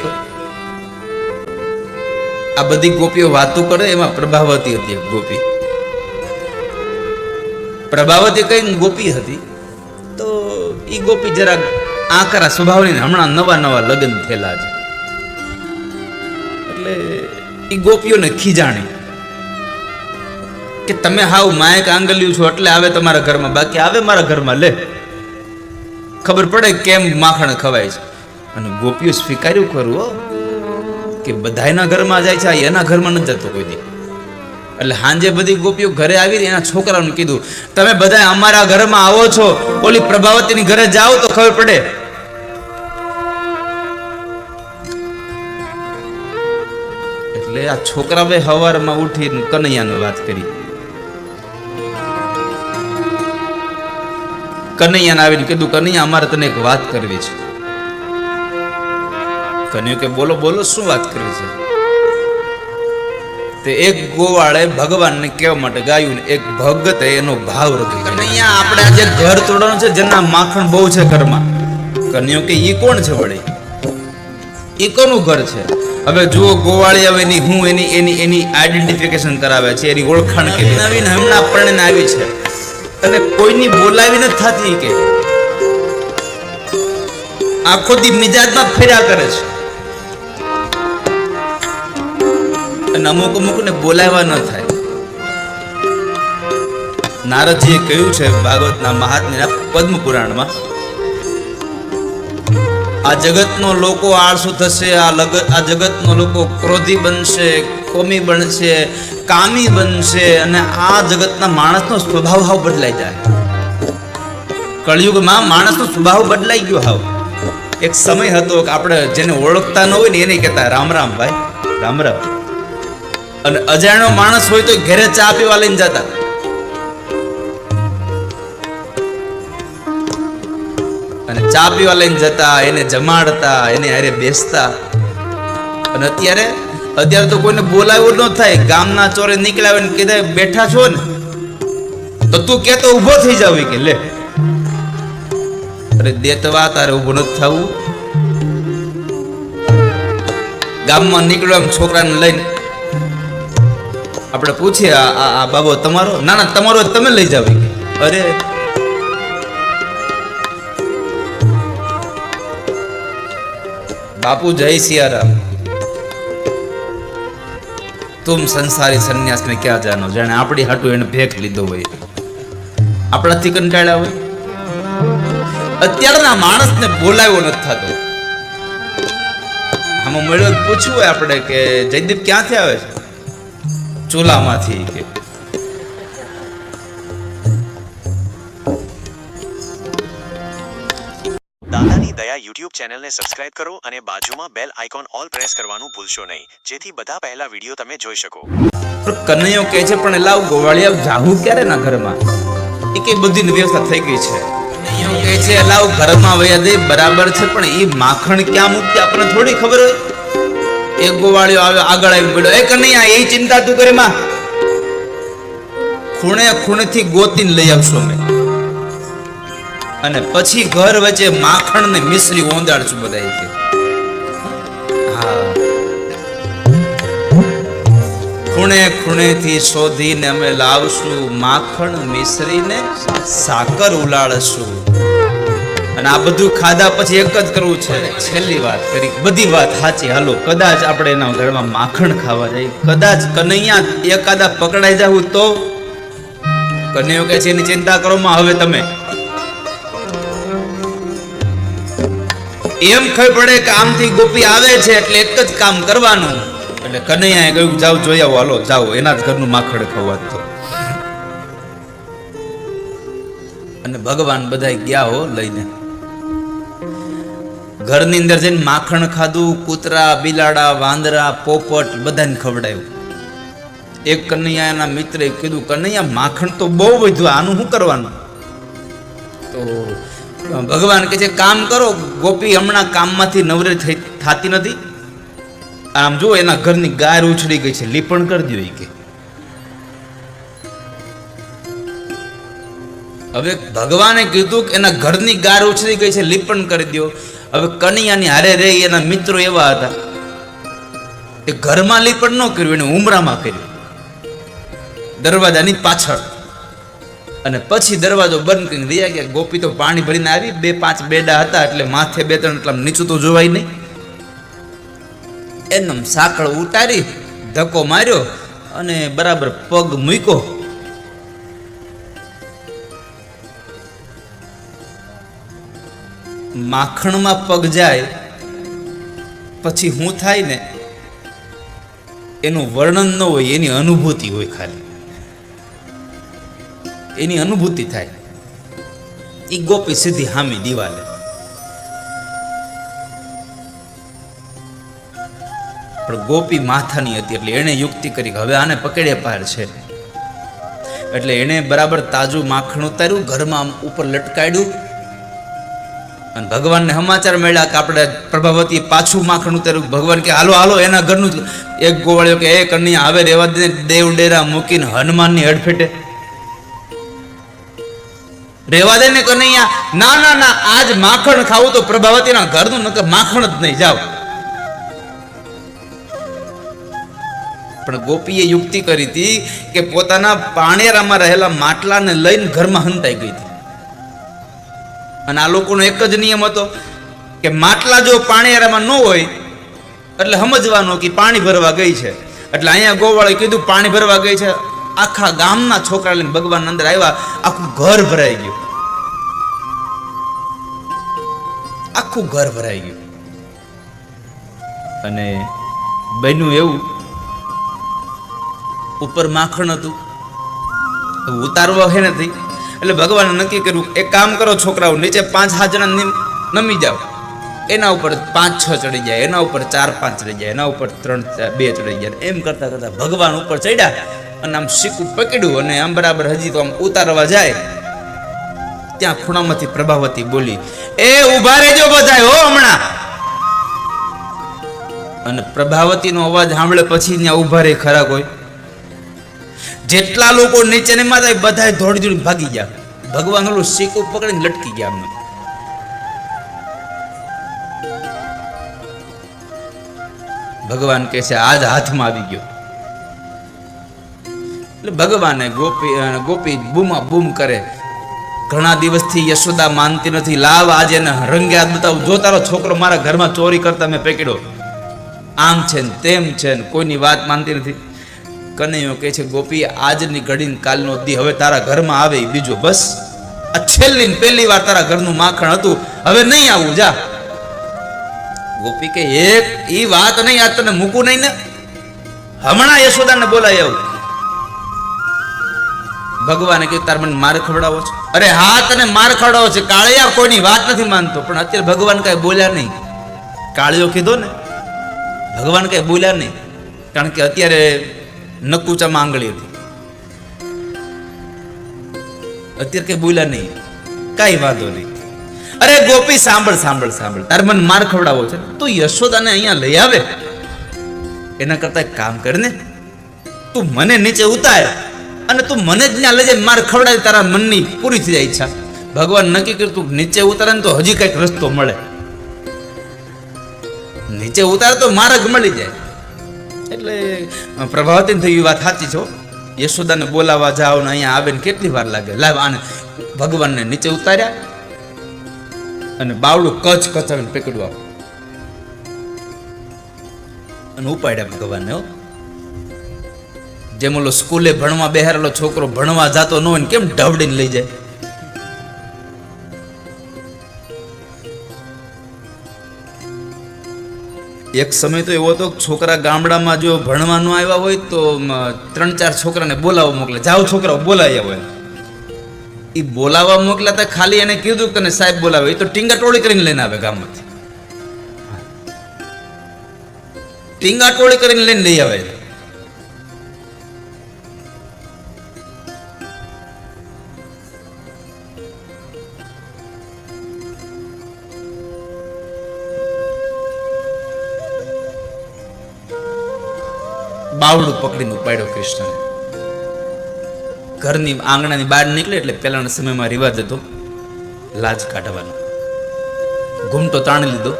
S1: આ બધી ગોપીઓ વાતો કરે એમાં પ્રભાવતી હતી એક ગોપી પ્રભાવતી કઈ ગોપી હતી તો ઈ ગોપી જરા આકરા સ્વભાવની હમણાં નવા લગ્ન થયેલા છે એટલે ઈ ગોપીઓને ખીજાણી કે તમે હાવ માયક આંગલ્યું છો એટલે આવે તમારા ઘરમાં બાકી આવે મારા ઘરમાં લે ખબર પડે કેમ માખણ ખવાય છે અને ગોપીઓ સ્વીકાર્યું ખરું હો કે બધાયના ઘરમાં જાય છે એના ઘરમાં નથી જતો કોઈ દી એટલે હાંજે બધી ગોપીઓ ઘરે આવી એના છોકરાઓને કીધું તમે બધા અમારા ઘરમાં આવો છો ઓલી પ્રભાવતીની ઘરે જાઓ તો ખબર પડે એટલે આ છોકરાએ સવારમાં ઉઠીને કનૈયાને વાત કરી કનૈયાને આવીને કીધું કનૈયા અમારે તને એક વાત કરવી છે કન્યું કે બોલો બોલો શું વાત કરવી છે તે એક ગોવાળે ભગવાનને કહેવા માટે ગાયું ને એક ભગતે એનો ભાવ રખી કનૈયા આપણે આજે ઘર તોડવાનું છે જેના માખણ બહુ છે ઘરમાં કન્યો કે ઈ કોણ છે વળી ઈ કોનું ઘર છે હવે જુઓ ગોવાળી આવે એની હું એની આઈડેન્ટિફિકેશન કરાવે છે એની ઓળખાણ કરી નવીન હમણાં પરણીને આવી છે અને કોઈની બોલાવી નથી થતી કે આખો દી મિજાજમાં ફેર્યા કરે છે અને અમુક ને બોલાવવા ન થાય નારદજીએ કહ્યું છે ભાગવતના મહાત્મ્યના પદ્મ પુરાણમાં આ જગતનો લોકો આળસુ થશે આ જગતનો લોકો ક્રોધી બનશે કોમી બનશે કામી બનશે અને આ જગતના માણસનો સ્વભાવ હાવ બદલાઈ જાય કળિયુગમાં માણસનો સ્વભાવ બદલાઈ ગયો હાવ એક સમય હતો કે આપણે જેને ઓળખતા ન હોય ને એને કહેતા રામ રામ ભાઈ રામ રામ અને અજાણ્યો માણસ હોય તો ઘરે ચા પીવા લઈને જતા અને ચા પીવા લઈને જતા એને જમાડતા એને હારે બેસતા અને અત્યારે તો કોઈને બોલાવ્યું ન થાય ગામના ચોરે નીકળ્યા હોય ને કીધે બેઠા છો ને તો તું કેતો ઊભો થઈ જાવ કે લે અરે દેતવા તારે ઊભું નથી થવું ગામમાં નીકળ્યો એમ છોકરાને લઈને આપણે પૂછીએ આ બાબો તમારો ના તમારો તમે લઈ જાવ અરે બાપુ જય સિયારામ तुम संसारी सन्यास में क्या जानो जाने આપણી હાટુ એને ભેખ લીધો હોય આપણાથી કંટાળ્યા હોય અત્યારના માણસને બોલાવ્યો નથી થતો આમાં મળ્યો પૂછવું હોય આપણે કે જયદીપ ક્યાંથી આવે છે ચૂલામાંથી કે
S2: દાદાની દયા યુટ્યુબ ચેનલને સબસ્ક્રાઇબ કરો અને બાજુમાં બેલ આઇકોન ઓલ પ્રેસ કરવાનું ભૂલશો નહીં જેથી બધા પહેલા વિડીયો તમે જોઈ શકો
S1: કનૈયો કહે છે પણ લાવ ગોવાળિયા જાવું ક્યારે ના ઘરમાં એ કે બધી વ્યવસ્થા થઈ ગઈ છે કનૈયો કહે છે લાવ ઘરમાં વયા દે બરાબર છે પણ એ માખણ ક્યાં મૂકી આપણને થોડી ખબર હોય એક ગોવાળિયો આવ્યો આગળ આવી પડ્યો એ કનૈયા એ ચિંતા તું કરે માં ખૂણે ખૂણેથી ગોતીને લઈ આવશો અમે અને પછી ઘર વચ્ચે માખણ ને મિશ્રી ઓંદાડશું બધા કે હા ખૂણે ખૂણેથી શોધીને અમે લાવશું માખણ મિશ્રીને સાકર ઉલાડશું અને આ બધું ખાધા પછી એક જ કરવું છે છેલ્લી વાત કરી બધી વાત સાચી હાલો કદાચ આપણે એના ઘરમાં માખણ ખાવા જાય કદાચ કનૈયા એકાદા પકડાઈ જાવું તો કનૈયો કહે છે એની ચિંતા કરો માં હવે તમે એમ ખબર પડે કે આમથી ગોપી આવે છે એટલે એક જ કામ કરવાનું. એટલે કનૈયાએ કહ્યું જાઓ જોઈ આવો, હાલો જાઓ, એના જ ઘરનું માખણ ખવાત તો. અને ભગવાન બધા ગયા હો લઈને. ઘરની અંદર જઈને માખણ ખાધું, કૂતરા, બિલાડા, વાંદરા, પોપટ બધાને ખવડાવ્યું. એક કનૈયાના મિત્રે કીધું કનૈયા માખણ તો બહુ વધ્યું, આનું શું કરવાનું? તો ભગવાન કહે છે કામ કરો, ગોપી હમણાં કામમાંથી નવરે થતી નથી, આમ જો એના ઘરની ગાય ઉછળી ગઈ છે, લીપણ કરી દો. કે હવે ભગવાને કીધું કે એના ઘરની ગાય ઉછળી ગઈ છે, લીપણ કરી દો. હવે કનૈયાની હારે રહી એના મિત્રો એવા હતા એ ઘરમાં લીપણ ન કર્યું, એને ઉમરામાં કર્યું, દરવાજાની પાછળ. અને પછી દરવાજો બંધ કરીને રહ્યા ગયા. ગોપી તો પાણી ભરીને આવી, 2-5 બેડા હતા એટલે માથે 2-3 એટલા નીચું તો જોવાય નહીં. એમ સાંકળ ઉતારી ધક્કો માર્યો અને બરાબર પગ મૂક્યો. માખણમાં પગ જાય પછી શું થાય ને એનું વર્ણન ન હોય, એની અનુભૂતિ હોય, ખાલી એની અનુભૂતિ થાય. એ ગોપી સીધી હામી દિવાલે. પણ ગોપી માથાની હતી એટલે એને યુક્તિ કરી હવે આને પકડે પાર છે. એટલે એને બરાબર તાજું માખણ ઉતાર્યું, ઘરમાં ઉપર લટકાડ્યું. અને ભગવાનને સમાચાર મળ્યા કે આપણે પ્રભાવતી પાછું માખણ ઉતાર્યું. ભગવાન કે હાલો હાલો એના ઘરનું. એક ગોવાળ્યો કે એ કન્યા હવે રેવા દે, દેવ ડેરા મૂકીને હનુમાનની અડફેટે રેવા દે ને કનૈયા. ના ના ના, આજ માખણ ખાવું તો પ્રભાવતીના ઘરનું, નકર માખણ જ નહીં, જાવ. પણ ગોપીએ યુક્તિ કરી હતી કે પોતાના પાણેરામાં રહેલા માટલાને લઈને ઘરમાં હંતાઈ ગઈ હતી. અને આ લોકોનો એક જ નિયમ હતો કે માટલા જો પાણેરામાં ન હોય એટલે સમજવાનું કે પાણી ભરવા ગઈ છે. એટલે અહીંયા ગોવાળે કીધું પાણી ભરવા ગઈ છે. આખા ગામના છોકરા લઈને ભગવાન અંદર આવ્યા, આખું ઘર ભરાઈ ગયું, આખું ઘર ભરાઈ ગયું. અને બન્યું એવું, ઉપર માખણ હતું, ઉતારવા હે નથી. એટલે ભગવાને નક્કી કર્યું એક કામ કરો છોકરાઓ, નીચે 5-7 જણા નમી જાઓ, એના ઉપર 5-6 ચડી જાય, એના ઉપર 4-5 ચડી જાય, એના ઉપર 3-2 ચડી જાય. એમ કરતા કરતા ભગવાન ઉપર ચડ્યા અને આમ શીકું પકડ્યું અને આમ બરાબર હજી તો આમ ઉતારવા જાય ત્યાં ખૂણામાંથી પ્રભાવતી બોલી, એ ઉભા રહેજો બધા હો હમણાં. અને પ્રભાવતીનો અવાજ સાંભળે પછી ત્યાં ઉભા રહે ખરા કોઈ? જેટલા લોકો નીચે ને માં બધા દોડી દોડી ભાગી ગયા. ભગવાન ઓલું શીકું પકડીને લટકી ગયા અમને. ભગવાન કહે છે આજ હાથમાં આવી ગયો. એટલે ભગવાને ગોપી બૂમા બૂમ કરે. ઘણા દિવસથી યશોદા માનતી નથી, લાવ આજે એને રંગે હાથ બતાવું, જો તારો છોકરો મારા ઘરમાં ચોરી કરતા મેં પકડ્યો, આમ છે ને તેમ છે ને, કોઈની વાત માનતી નથી. કનૈયો કહે છે ગોપી આજની ઘડીને કાલનો દી હવે તારા ઘરમાં આવે બીજો, બસ આ છેલ્લી ને પહેલી વાર તારા ઘરનું માખણ હતું, હવે નહીં આવું, જા. ગોપી કે એક ઈ વાત નહીં, આજ તને મૂકું નહીં ને, હમણાં યશોદાને બોલાય આવું. ભગવાને કહ્યું તાર મને માર ખવડાવો છે? અરે હા તને માર ખવડાવો છે, કાળિયા કોઈની વાત નથી માનતો. પણ અત્યારે ભગવાન કઈ બોલ્યા નહીં. કાળિયો કીધો ને, ભગવાન કઈ બોલ્યા નહીં, કારણ કે અત્યારે નકુચામાં આંગળી હતી, અત્યારે કઈ બોલ્યા નહીં, કઈ વાંધો નહીં. અરે ગોપી સાંભળ સાંભળ સાંભળ, તારે મને માર ખવડાવો છે, તું યશોદાને અહીંયા લઈ આવે, એના કરતા એક કામ કર ને, તું મને નીચે ઉતાર અને તું મને જ ત્યાં લઈ જાય, માર ખવડાવી, તારા મનની પૂરી થઈ જાય ઈચ્છા. ભગવાન નક્કી કર્યું તું નીચે ઉતારે ને તો હજી કઈક રસ્તો મળે, નીચે ઉતારે તો માર્ગ મળી જાય. એટલે પ્રભાવતી થઈ વાત સાચી છો, યશોદાને બોલાવવા જાઓ ને અહીંયા આવે ને કેટલી વાર લાગે. લાવ આને ભગવાનને નીચે ઉતાર્યા અને બાવડું કચ કચાવીને પકડ્યું અને ઉપાડ્યા ભગવાનને. જેમ ઓલો સ્કૂલે ભણવા બેહારેલો છોકરો ભણવા જાતો ન હોય ને કેમ ઢવડીને લઈ જાય, એક સમય તો એવો હતો કે છોકરા ગામડામાં જો ભણવાનું આવ્યા હોય તો 3-4 છોકરાને બોલાવવા મોકલે, જાઓ છોકરાઓ બોલાવ્યા હોય. એ બોલાવવા મોકલાતા ખાલી એને કીધું કે તને સાહેબ બોલાવે, એ તો ટીંગા ટોળી કરીને લઈને આવે ગામમાંથી. ટીંગા ટોળી કરીને લઈને લઈ આવે. બાવડું પકડીને ઉપાડ્યો કૃષ્ણને. ઘરની આંગણાની બહાર નીકળે એટલે પહેલાના સમયમાં રિવાજ હતો લાજ કાઢવાનો. ઘૂમટો તાણી લીધો,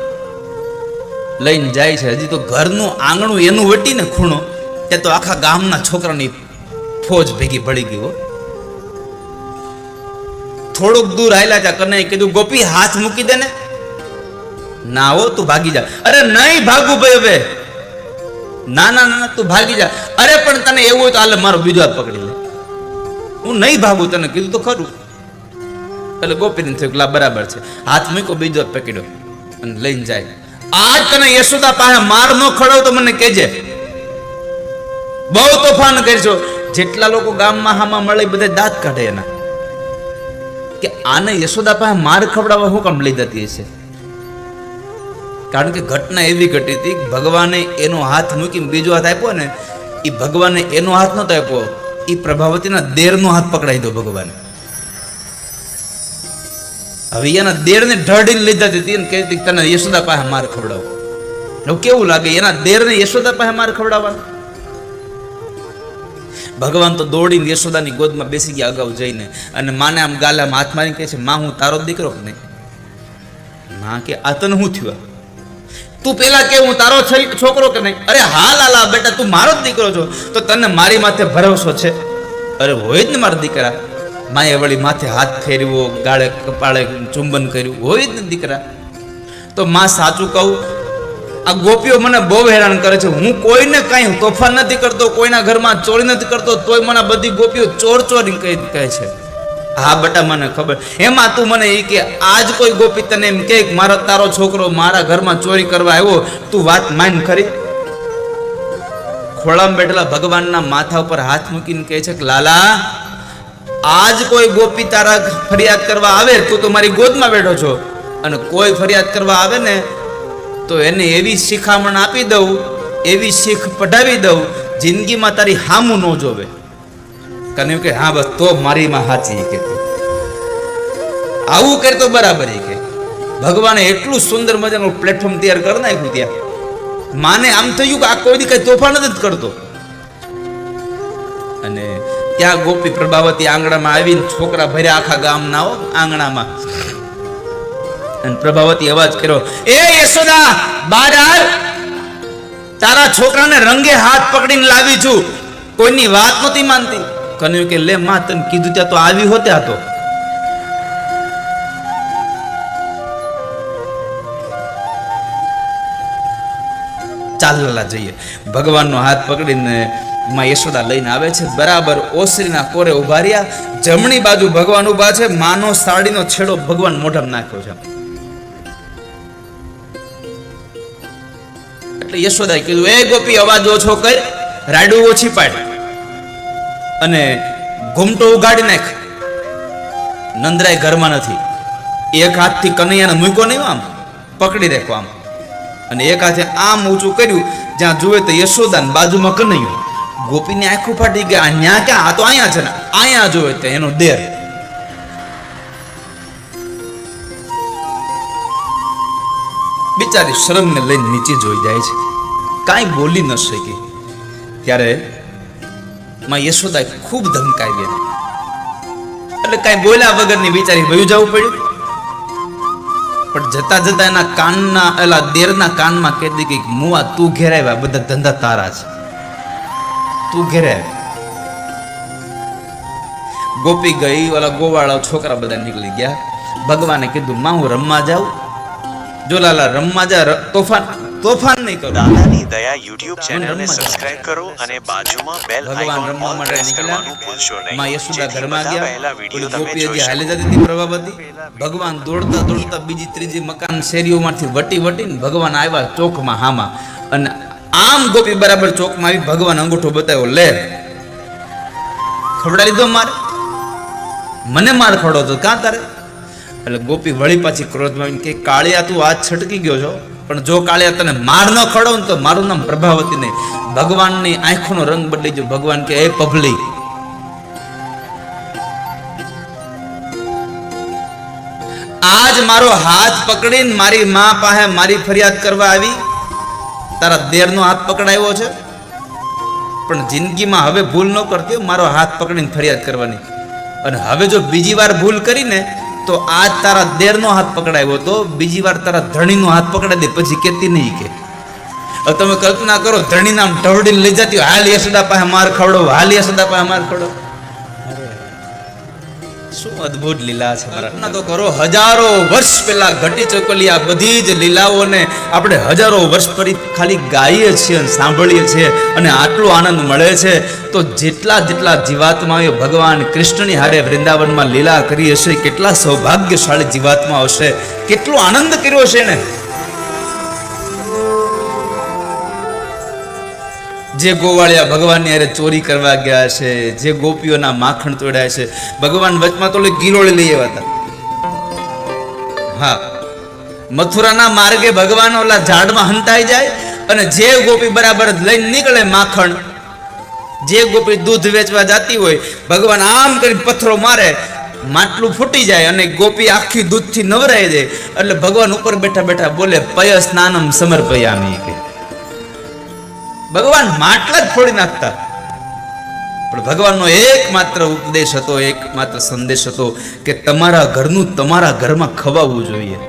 S1: લઈને જાય છે. હજી તો ઘરનું આંગણું એનું વટીને ખૂણો ત્યાં તો આખા ગામના છોકરાની ફોજ ભેગી પડી ગઈ. થોડુંક દૂર આયલા ત્યાં કને કીધું ગોપી હાથ મૂકી દે ને. ના હો તું ભાગી જા. અરે નહીં ભાગું ભાઈ હવે. ના ના ના તું ભાગી જા. અરે પણ તને એવું હોય તો હાલે મારો બીજો હાથ પકડી લે. હું નહીં ભાગું, તને કીધું તો ખરું. એટલે ગોપીને થયું કે બરાબર છે. હાથ મૂકો, બીજો હાથ પકડ્યો અને લઈને જાય. આજ તને યશોદા પાસે માર નો ખડાવ તો મને કહેજે. બહુ તોફાન કરશો. જેટલા લોકો ગામમાં હામાં મળે બધા દાંત કાઢે એના કે આને યશોદા પાસે માર ખવડાવવા હું કામ લઈ જતી હશે. કારણ કે ઘટના એવી ઘટી હતી, ભગવાને એનો હાથ મૂકીને બીજો હાથ આપ્યો ને, એ ભગવાને એનો હાથ નતો આપ્યો, એ પ્રભાવતીના દેરનો હાથ પકડાઈ દો ભગવાને. હવે એના દેરને ઢળીને લીધા હતી અને કહેતી તને યશોદા પાસે માર ખવડાવો. હવે કેવું લાગે એના દેરને યશોદા પાસે માર ખવડાવવાનો? ભગવાન તો દોડીને યશોદાની ગોદમાં બેસી ગયા અગાઉ જઈને અને માને આમ ગાલામાં હાથ મારીને કહે છે, માં હું તારો દીકરો કે નહીં? માં કે આ તને શું થયું? તું પેલા કે હું તારો છોકરો કે નહીં? અરે હા લાલા બેટા તું મારો જ દીકરો છો તો તને મારી માથે ભરોસો છે? અરે હોય જ ને મારા દીકરા. માએ વળી માથે હાથ ફેરવ્યો, ગાળે કપાળે ચુંબન કર્યું, હોય જ ને દીકરા. તો માં સાચું કહું, આ ગોપીઓ મને બહુ હેરાન કરે છે. હું કોઈને કાંઈ તોફાન નથી કરતો, કોઈના ઘરમાં ચોરી નથી કરતો, તોય મને બધી ગોપીઓ ચોર ચોરી કહે છે. હા બેટા મને ખબર. એમાં તું મને એ કે આજ કોઈ ગોપી તને એમ કે મારો તારો છોકરો મારા ઘરમાં ચોરી કરવા આવ્યો, તું વાત માન ખરી? ખોળામાં બેઠેલા ભગવાનના માથા ઉપર હાથ મૂકીને કહે છે કે લાલા, આજ કોઈ ગોપી તારા ફરિયાદ કરવા આવે, તું તો મારી ગોદમાં બેઠો છો, અને કોઈ ફરિયાદ કરવા આવે ને તો એને એવી શિખામણ આપી દઉં, એવી શીખ પઢાવી દઉં, જિંદગીમાં તારી હામું ન જોવે. કને કે હા બસ તો મારી માં સાચી કે આવું કરતો બરાબર. કે ભગવાને એટલું સુંદર મજાનું પ્લેટફોર્મ તૈયાર કરી નાખ્યું. ત્યાં માને આમ થયું કે આ કોઈ દી કઈ તોફાન જ કરતો. અને ત્યાં ગોપી પ્રભાવતી આંગણામાં આવીને છોકરા ભર્યા આખા ગામના આંગણામાં. અને પ્રભાવતી અવાજ કર્યો, એ યશોદા બહાર આવ, તારા છોકરાને રંગે હાથ પકડીને લાવી છું. કોઈની વાત નહોતી માનતી. કન્યું કે લે માં તને કીધું ત્યાં તો આવી હોતે. આ તો ચાલલા જઈએ. ભગવાનનો હાથ પકડીને માં યશોદા લઈને આવે છે. બરાબર ઓસરીના કોરે ઉભા રહ્યા. જમણી બાજુ ભગવાન ઉભા છે. માનો સાડીનો છેડો ભગવાન મોઢામાં નાખ્યો છે. એટલે યશોદાએ કીધું, એ ગોપી અવાજ ઓછો કર, રાડું ઓછી પાડ અને ઘૂમટો ઉગાડી નાખ. નંદરાય ઘરમાં નથી. એક હાથથી કનૈયાને મૂકો નહીં, આમ પકડી રાખો આમ, અને એક હાથે આમ ઊંચું કર્યું, જ્યાં જુએ તો યશોદા ને બાજુમાં કનૈયું. ગોપીની આંખો ફાટી ગયા, ન્યા ક્યાં? આ તો અહીંયા છે ને. અહીંયા જોવે તો એનો દેર. બિચારી શરમને લઈને નીચે જોઈ જાય છે, કાંઈ બોલી ન શકી. ત્યારે માં યશોદા ખૂબ ધમકાવી એને. એટલે કાંઈ બોલ્યા વગરની બિચારી વયું જવું પડ્યું. પણ જતા જતા એના કાનના એલા દેરના કાનમાં કહી દે કે મુવા તું ઘેરાવ્યા, બધા ધંધા તારા છે, તું ઘેરાવ્યા. ગોપી ગઈ, ઓલા ગોવાળા છોકરા બધા નીકળી ગયા. ભગવાને કીધું માં હું રમવા જાઉં. જો લાલા રમવા જા, તોફાન તોફાન નહીં કરો.
S2: દાદાની દયા યુટ્યુબ ચેનલને
S1: રમવા
S2: સબસ્ક્રાઇબ કરો અને બાજુમાં બેલ
S1: ભગવાન
S2: આઇકોન
S1: રમવા
S2: ઓલ
S1: માટે
S2: પ્રેસ
S1: નીકળ્યા.
S2: કરવાનું ભૂલશો નહીં
S1: માં યશોદા
S2: જેથી
S1: ઘરમાં
S2: બધા
S1: ગયા.
S2: પહેલા
S1: ઓલી
S2: વિડીયો તમે
S1: ગોપીએ જે
S2: જોઈ
S1: હાલે
S2: શકો.
S1: જતી હતી પ્રભાવતી, ભગવાન દોડતા દોડતા બીજી ત્રીજી મકાન શેરીઓમાંથી વટીને ભગવાન આવ્યા ચોકમાં હામાં, અને આમ ગોપી બરાબર ચોકમાં આવી ભગવાન અંગૂઠો બતાવ્યો, લે ખવડા લીધો મારે, મને માર ખવડો તો કાં તારે? એટલે ગોપી વળી પાછી ક્રોધમાં આવીને કે કાળિયા તું આજ છટકી ગયો છો, પણ જો કાળિયા તને માર ન ખવડાવ ને તો મારું નામ પ્રભાવતી નહીં. ભગવાનની આંખોનો રંગ બદલી ગયો. ભગવાન કે એ પભલી, આજ મારો હાથ પકડીને મારી માં પાસે મારી ફરિયાદ કરવા આવી, તારા દેરનો હાથ પકડાયો છે, પણ જિંદગીમાં હવે ભૂલ ન કરતી, મારો હાથ પકડીને ફરિયાદ કરવાની. અને હવે જો બીજી વાર ભૂલ કરીને તો આજ તારા દેરનો હાથ પકડાયો તો બીજી વાર તારા ધણીનો હાથ પકડાઈ દે, પછી કેતી નહીં કે. હવે તમે કલ્પના કરો, ધણી નામ ઢવડીને લઈ જતી હોય, હાલ યશોદા પાસે માર ખવડો, હાલ યશોદા પાસે માર ખવડો. શું અદ્ભુત લીલા છે મારા. તો કરો, હજારો વર્ષ પહેલા ઘટી ચૂકેલી આ બધી જ લીલાઓને આપણે હજારો વર્ષ ફરી ખાલી ગાઈએ છીએ અને સાંભળીએ છીએ, અને આટલો આનંદ મળે છે. તો જેટલા જીવાત્માઓ ભગવાન કૃષ્ણની હારે વૃંદાવનમાં લીલા કરી હશે, કેટલા સૌભાગ્યશાળી જીવાત્મા હશે, કેટલો આનંદ કર્યો છે ને. જે ગોવાળિયા ભગવાનની હારે ચોરી કરવા ગયા છે, જે ગોપીઓના માખણ તોડ્યા છે, ભગવાન વચમાં તો ગિરોળી લઈ આવ્યા હતા. હા, મથુરાના માર્ગે ભગવાન ઓલા ઝાડમાં હંતાઈ જાય, અને જે ગોપી બરાબર લઈને નીકળે માખણ, જે ગોપી દૂધ વેચવા જતી હોય, ભગવાન આમ કરી પથ્થરો મારે, માટલું ફૂટી જાય અને ગોપી આખી દૂધથી નવરાઈ જાય. એટલે ભગવાન ઉપર બેઠા બેઠા બોલે, પય સ્નાનમ સમર્પયામિ કે ભગવાન માટલા જ ફોડી નાખતા. પણ ભગવાનનો એકમાત્ર ઉપદેશ હતો, એકમાત્ર સંદેશ હતો કે તમારા ઘરનું તમારા ઘરમાં ખવાવું જોઈએ.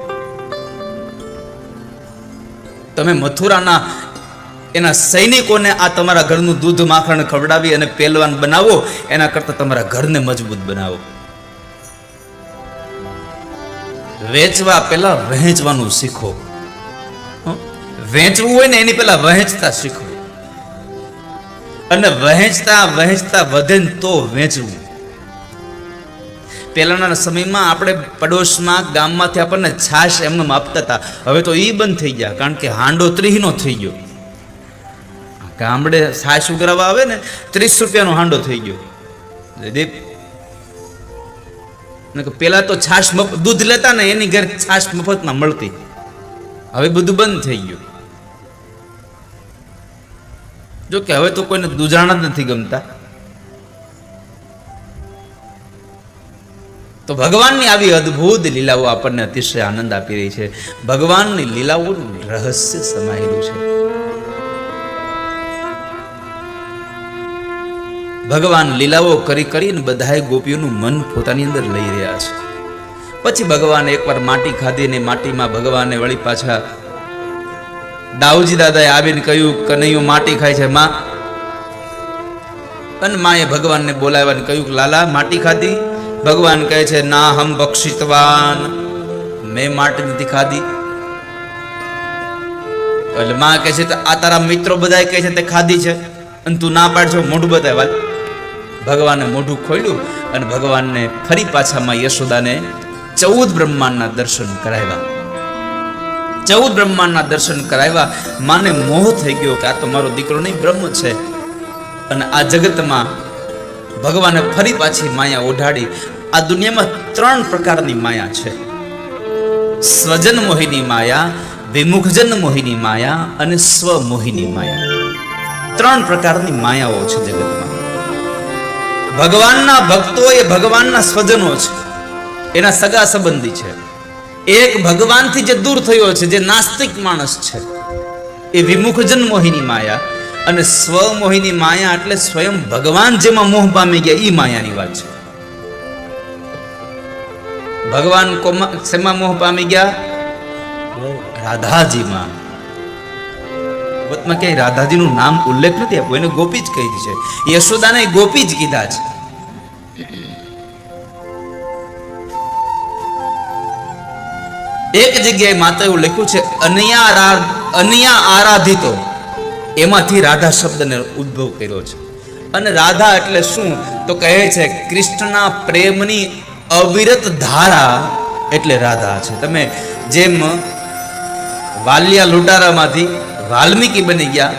S1: તમે મથુરાના એના સૈનિકોને આ તમારા ઘરનું દૂધ માખણ ખવડાવી અને પહેલવાન બનાવો, એના કરતા તમારા ઘરને મજબૂત બનાવો. વેચવા પહેલા વહેંચવાનું શીખો. વેચવું હોય ને એની પહેલા વહેંચતા શીખો, અને વહેંચતા વધે ને તો વેચવું. પહેલાના સમયમાં આપણે પડોશમાં ગામમાંથી આપણને છાશ એમને આપતા હતા, હવે તો એ બંધ થઈ ગયા, કારણ કે હાંડો 30 નો થઈ ગયો. ગામડે છાશ ઉઘરાવા આવે ને 30 રૂપિયાનો હાંડો થઈ ગયો. પેલા તો છાશ દૂધ લેતા ને એની ઘરે છાશ મફતમાં મળતી, હવે બધું બંધ થઈ ગયું. જો કે હવે તો કોઈને દૂધાણા જ નથી ગમતા. તો ભગવાનની આવી અદ્ભુત લીલાઓ આપણને અતિશય આનંદ આપી રહી છે. ભગવાનની લીલાઓનું રહસ્ય સમાયેલું છે. ભગવાન લીલાઓ કરીને બધાએ ગોપીઓનું મન પોતાની અંદર લઈ રહ્યા છે. પછી ભગવાને એકવાર માટી ખાધી ને માટીમાં ભગવાને વળી પાછા દાઉજી દાદાએ આવીને કહ્યું, કનૈયો માટી ખાય છે માં. અને માએ ભગવાનને બોલાવ્યા કહ્યું, લાલા માટી ખાધી? ભગવાન કહે છે, ના હમ બક્ષિતવાન, મેં માટી નથી ખાધી. એટલે માં કહે છે, આ તારા મિત્રો બધા કહે છે તે ખાધી છે અને તું ના પાડશો, મોઢું બતાવ્યા. ભગવાને મોઢું ખોલ્યું અને ભગવાનને ફરી પાછા માં યશોદાને 14 બ્રહ્માંડના દર્શન કરાવ્યા. 14 બ્રહ્માંડના દર્શન કરાવ્યા. માને મોહ થઈ ગયો કે આ તો મારો દીકરો નહીં, બ્રહ્મ છે. અને આ જગતમાં ભગવાને ફરી પાછી માયા ઓઢાડી. આ દુનિયામાં 3 પ્રકારની માયા છે: સ્વજન મોહિની માયા, વિમુખજન મોહિની માયા અને સ્વમોહિની માયા. 3 પ્રકારની માયાઓ છે જગતમાં. ભગવાનના ભક્તો એ ભગવાનના સ્વજનો છે, એના સગા સંબંધી છે. એક ભગવાનથી જે દૂર થયો છે, જે નાસ્તિક માણસ છે, એ વિમુખજન મોહિની માયા. અને સ્વમોહિની માયા એટલે સ્વયં ભગવાન જેમાં મોહ પામી ગયા, એ માયાની વાત છે. ભગવાન શેમાં મોહ પામી ગયા? રાધાજીમાં. વતમાં ક્યાંય રાધાજીનું નામ ઉલ્લેખ નથી આપ્યો, એને ગોપી જ કહી છે. યશોદાને ગોપી જ કીધા છે. એક જગ્યાએ માતા એવું લખ્યું છે, અનયા અન્યા આરાધિતો એમાંથી રાધા શબ્દને ઉદ્ભવ કર્યો છે. અને રાધા એટલે શું તો કહે છે કૃષ્ણના પ્રેમની અવિરત ધારા એટલે રાધા છે. તમે જેમ વાલિયા લુટારામાંથી વાલ્મીકી બની ગયા,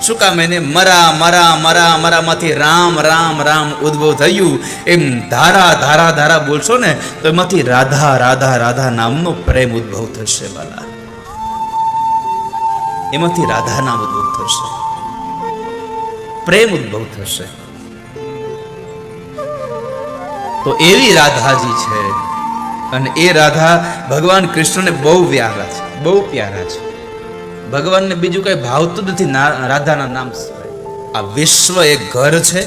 S1: શું કામ? એને મરા મરા મરા મરામાંથી રામ રામ રામ ઉદ્ભવ થયું. એમ ધારા ધારા ધારા બોલશો ને તો એમાંથી રાધા રાધા રાધા નામનો પ્રેમ ઉદ્ભવ થશે. વાલા, એમાંથી રાધા નામ ઉદ્ભવ થશે, પ્રેમ ઉદ્ભવ થશે. તો એવી રાધાજી છે. અને એ રાધા ભગવાન કૃષ્ણને બહુ પ્યારા છે, બહુ પ્યારા છે. ભગવાનને બીજું કઈ ભાવતું નથી રાધાના નામ સિવાય. આ વિશ્વ એક ઘર છે,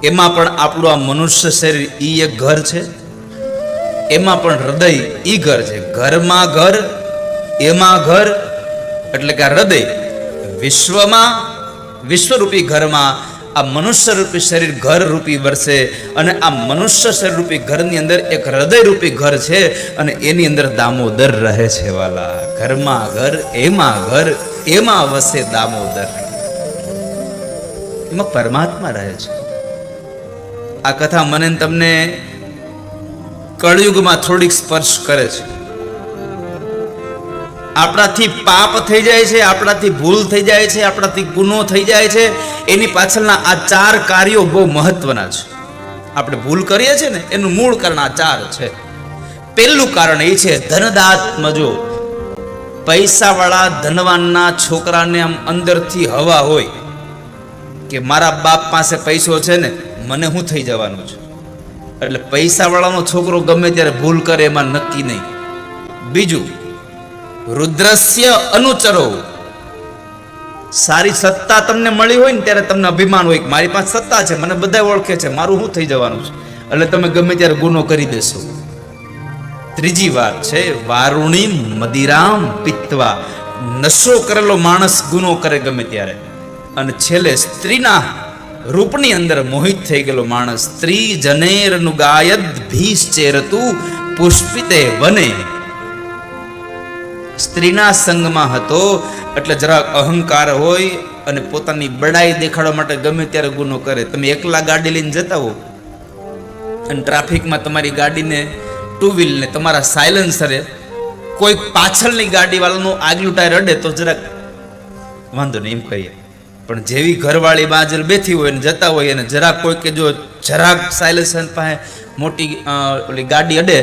S1: એમાં પણ આપણું આ મનુષ્ય શરીર ઈ એક ઘર છે, એમાં પણ હૃદય ઈ ઘર છે. ઘરમાં ઘર, એમાં ઘર, એટલે કે આ હૃદય વિશ્વમાં, વિશ્વરૂપી ઘરમાં આ મનુષ્ય રૂપી શરીર ઘર રૂપી વરસે. અને આ મનુષ્ય શરીર રૂપી ઘરની અંદર એક હૃદય રૂપી ઘર છે, અને એની અંદર દામોદર રહે છે. વાલા, ઘરમાં ઘર, એમાં ઘર, એમાં વસે દામોદર, એમાં પરમાત્મા રહે છે. આ કથા મને તમને કળયુગમાં થોડીક સ્પર્શ કરે છે. આપણાથી પાપ થઈ જાય છે, આપણાથી ભૂલ થઈ જાય છે, આપણાથી ગુનો થઈ જાય છે. એની પાછળના આ 4 કાર્યો બહુ મહત્વના છે. આપણે ભૂલ કરીએ છીએ ને એનું મૂળ કારણ આ 4 છે. પહેલું કારણ એ છે ધનદાત્મજો. પૈસાવાળા ધનવાનના છોકરાને આમ અંદરથી હવા હોય કે મારા બાપ પાસે પૈસો છે ને, મને શું થઈ જવાનું છે. એટલે પૈસાવાળાનો છોકરો ગમે ત્યારે ભૂલ કરે એમાં નક્કી નહીં. બીજું, રુદ્રસ્ય અનુચરો. સારી સત્તા તમને મળી હોય ને ત્યારે તમને અભિમાન હોય કે મારી પાસે સત્તા છે, મને બધા ઓળખે છે, મારું શું થઈ જવાનું છે. એટલે તમે ગમે ત્યારે ગુનો કરી દેશો. ત્રીજી વાત છે વારુણી મદિરામ પિત્વા. નશો કરેલો માણસ ગુનો કરે ગમે ત્યારે. અને છેલ્લે સ્ત્રીના રૂપની અંદર મોહિત થઈ ગયેલો માણસ. સ્ત્રી જનેર નુગાયદ ભીશ્ચેરતુ પુષ્પિતે વને. સ્ત્રીના સંગમાં હતો એટલે જરાક અહંકાર હોય અને પોતાની બડાઈ દેખાડવા માટે ગમે ત્યારે ગુનો કરે. તમે એકલા ગાડી લઈને જતા હો અને ટ્રાફિકમાં તમારી ગાડીને ટુ વ્હીલને તમારા સાયલેન્સરે કોઈ પાછળની ગાડી વાળાનું આગલું ટાયર અડે તો જરાક વાંધો નહીં એમ કહીએ. પણ જેવી ઘરવાળી બાજલ બેઠી હોય ને જતા હોય અને જરાક કોઈ કે જો જરાક સાયલેન્સર પાસે મોટી ઓલી ગાડી અડે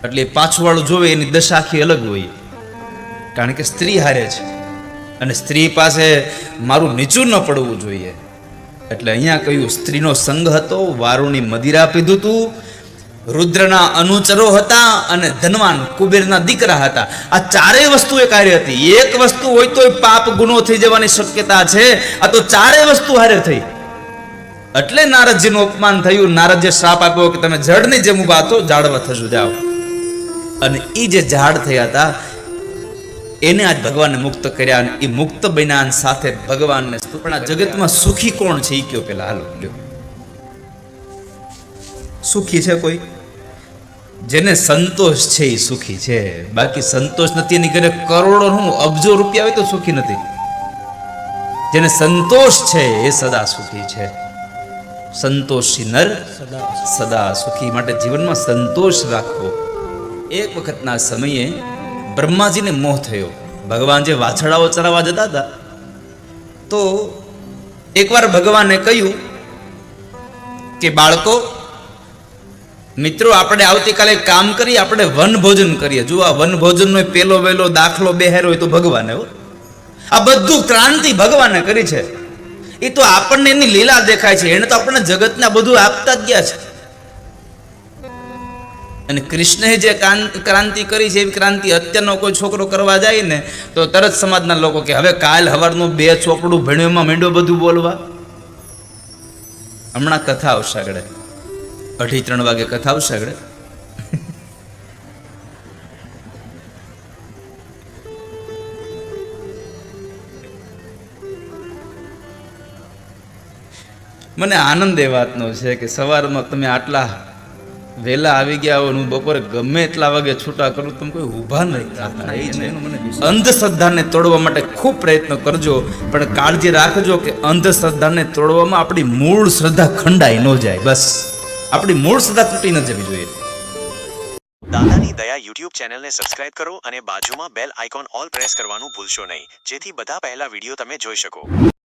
S1: એટલે પાછું વાળું જોવે એની દશા આખી અલગ હોય. કારણ કે સ્ત્રી હારે છે અને સ્ત્રી પાસે મારું નીચું ન પડવું જોઈએ. એટલે અહીંયા કહ્યું સ્ત્રીનો સંગ હતો, વારુણી મદિરા પીધું હતું, રુદ્રના અનુચરો હતા અને ધનવાન કુબેરના દીકરા હતા. આ 4 વસ્તુ એ કાર્ય હતી. એક વસ્તુ હોય તો પાપ ગુનો થઈ જવાની શક્યતા છે. આ તો 4 વસ્તુ હારે થઈ. એટલે નારદજીનું અપમાન થયું. નારદજીએ શ્રાપ આપ્યો કે તમે જળની જેમ ઉભા તો ઝાડવા થશો જાઓ. અને એ જે ઝાડ થયા હતા એને આજ ભગવાનને મુક્ત કર્યા. અને એ મુક્ત બન્યા સાથે ભગવાનને પણ આ જગતમાં સુખી કોણ છે એ કયો પેલા હાલો લ્યો. સુખી છે કોઈ? જેને સંતોષ છે એ સુખી છે. બાકી સંતોષ નથી એની ઘરે કરોડો હું અબજો રૂપિયા હોય તો સુખી નથી. જેને સંતોષ છે એ સદા સુખી છે. સંતોષી નર સદા સુખી. માટે જીવનમાં સંતોષ રાખવો. એક વખતના સમયે બ્રહ્માજીને મોહ થયો. ભગવાન જે વાછડાઓ ચરાવવા જતા હતા તો એકવાર ભગવાને કહ્યું કે બાળકો, મિત્રો, આપણે આવતીકાલે કામ કરી, આપણે વન ભોજન કરીએ. જો આ વન ભોજનનો પેલો વેલો દાખલો બેહેર હોય તો ભગવાને હો. આ બધું ક્રાંતિ ભગવાને કરી છે. એ તો આપણને એની લીલા દેખાય છે. એને તો આપણને જગતને બધું આપતા જ ગયા છે. અને કૃષ્ણએ જે ક્રાંતિ કરી છે એવી ક્રાંતિ અત્યારનો કોઈ છોકરો કરવા જાય ને તો તરત સમાજના લોકો કે હવે કાલ હવારનું 2 ચોપડું ભણ્યું એમાં માંડ્યો બધું બોલવા. હમણાં કથા આવશે આગળ, 2:30 વાગે કથા આવશે આગળ. મને આનંદ એ વાતનો છે કે સવારમાં તમે આટલા વહેલા આવી ગયા હોય, હું બપોરે ગમે એટલા વાગે છૂટા કરું, તમે કોઈ ઊભા નહીં થતા. એ છે. અંધશ્રદ્ધાને તોડવા માટે ખૂબ પ્રયત્ન કરજો, પણ કાળજી રાખજો કે અંધશ્રદ્ધાને તોડવામાં આપણી મૂળ શ્રદ્ધા ખંડાઈ ન જાય. બસ આપણી મૂળ શ્રદ્ધા તૂટી ન જવી જોઈએ.
S2: દાદાની દયા યુટ્યુબ ચેનલને સબસ્ક્રાઇબ કરો અને બાજુમાં બેલ આઇકોન ઓલ પ્રેસ કરવાનું ભૂલશો નહીં, જેથી બધા પહેલા વિડીયો તમે જોઈ શકો.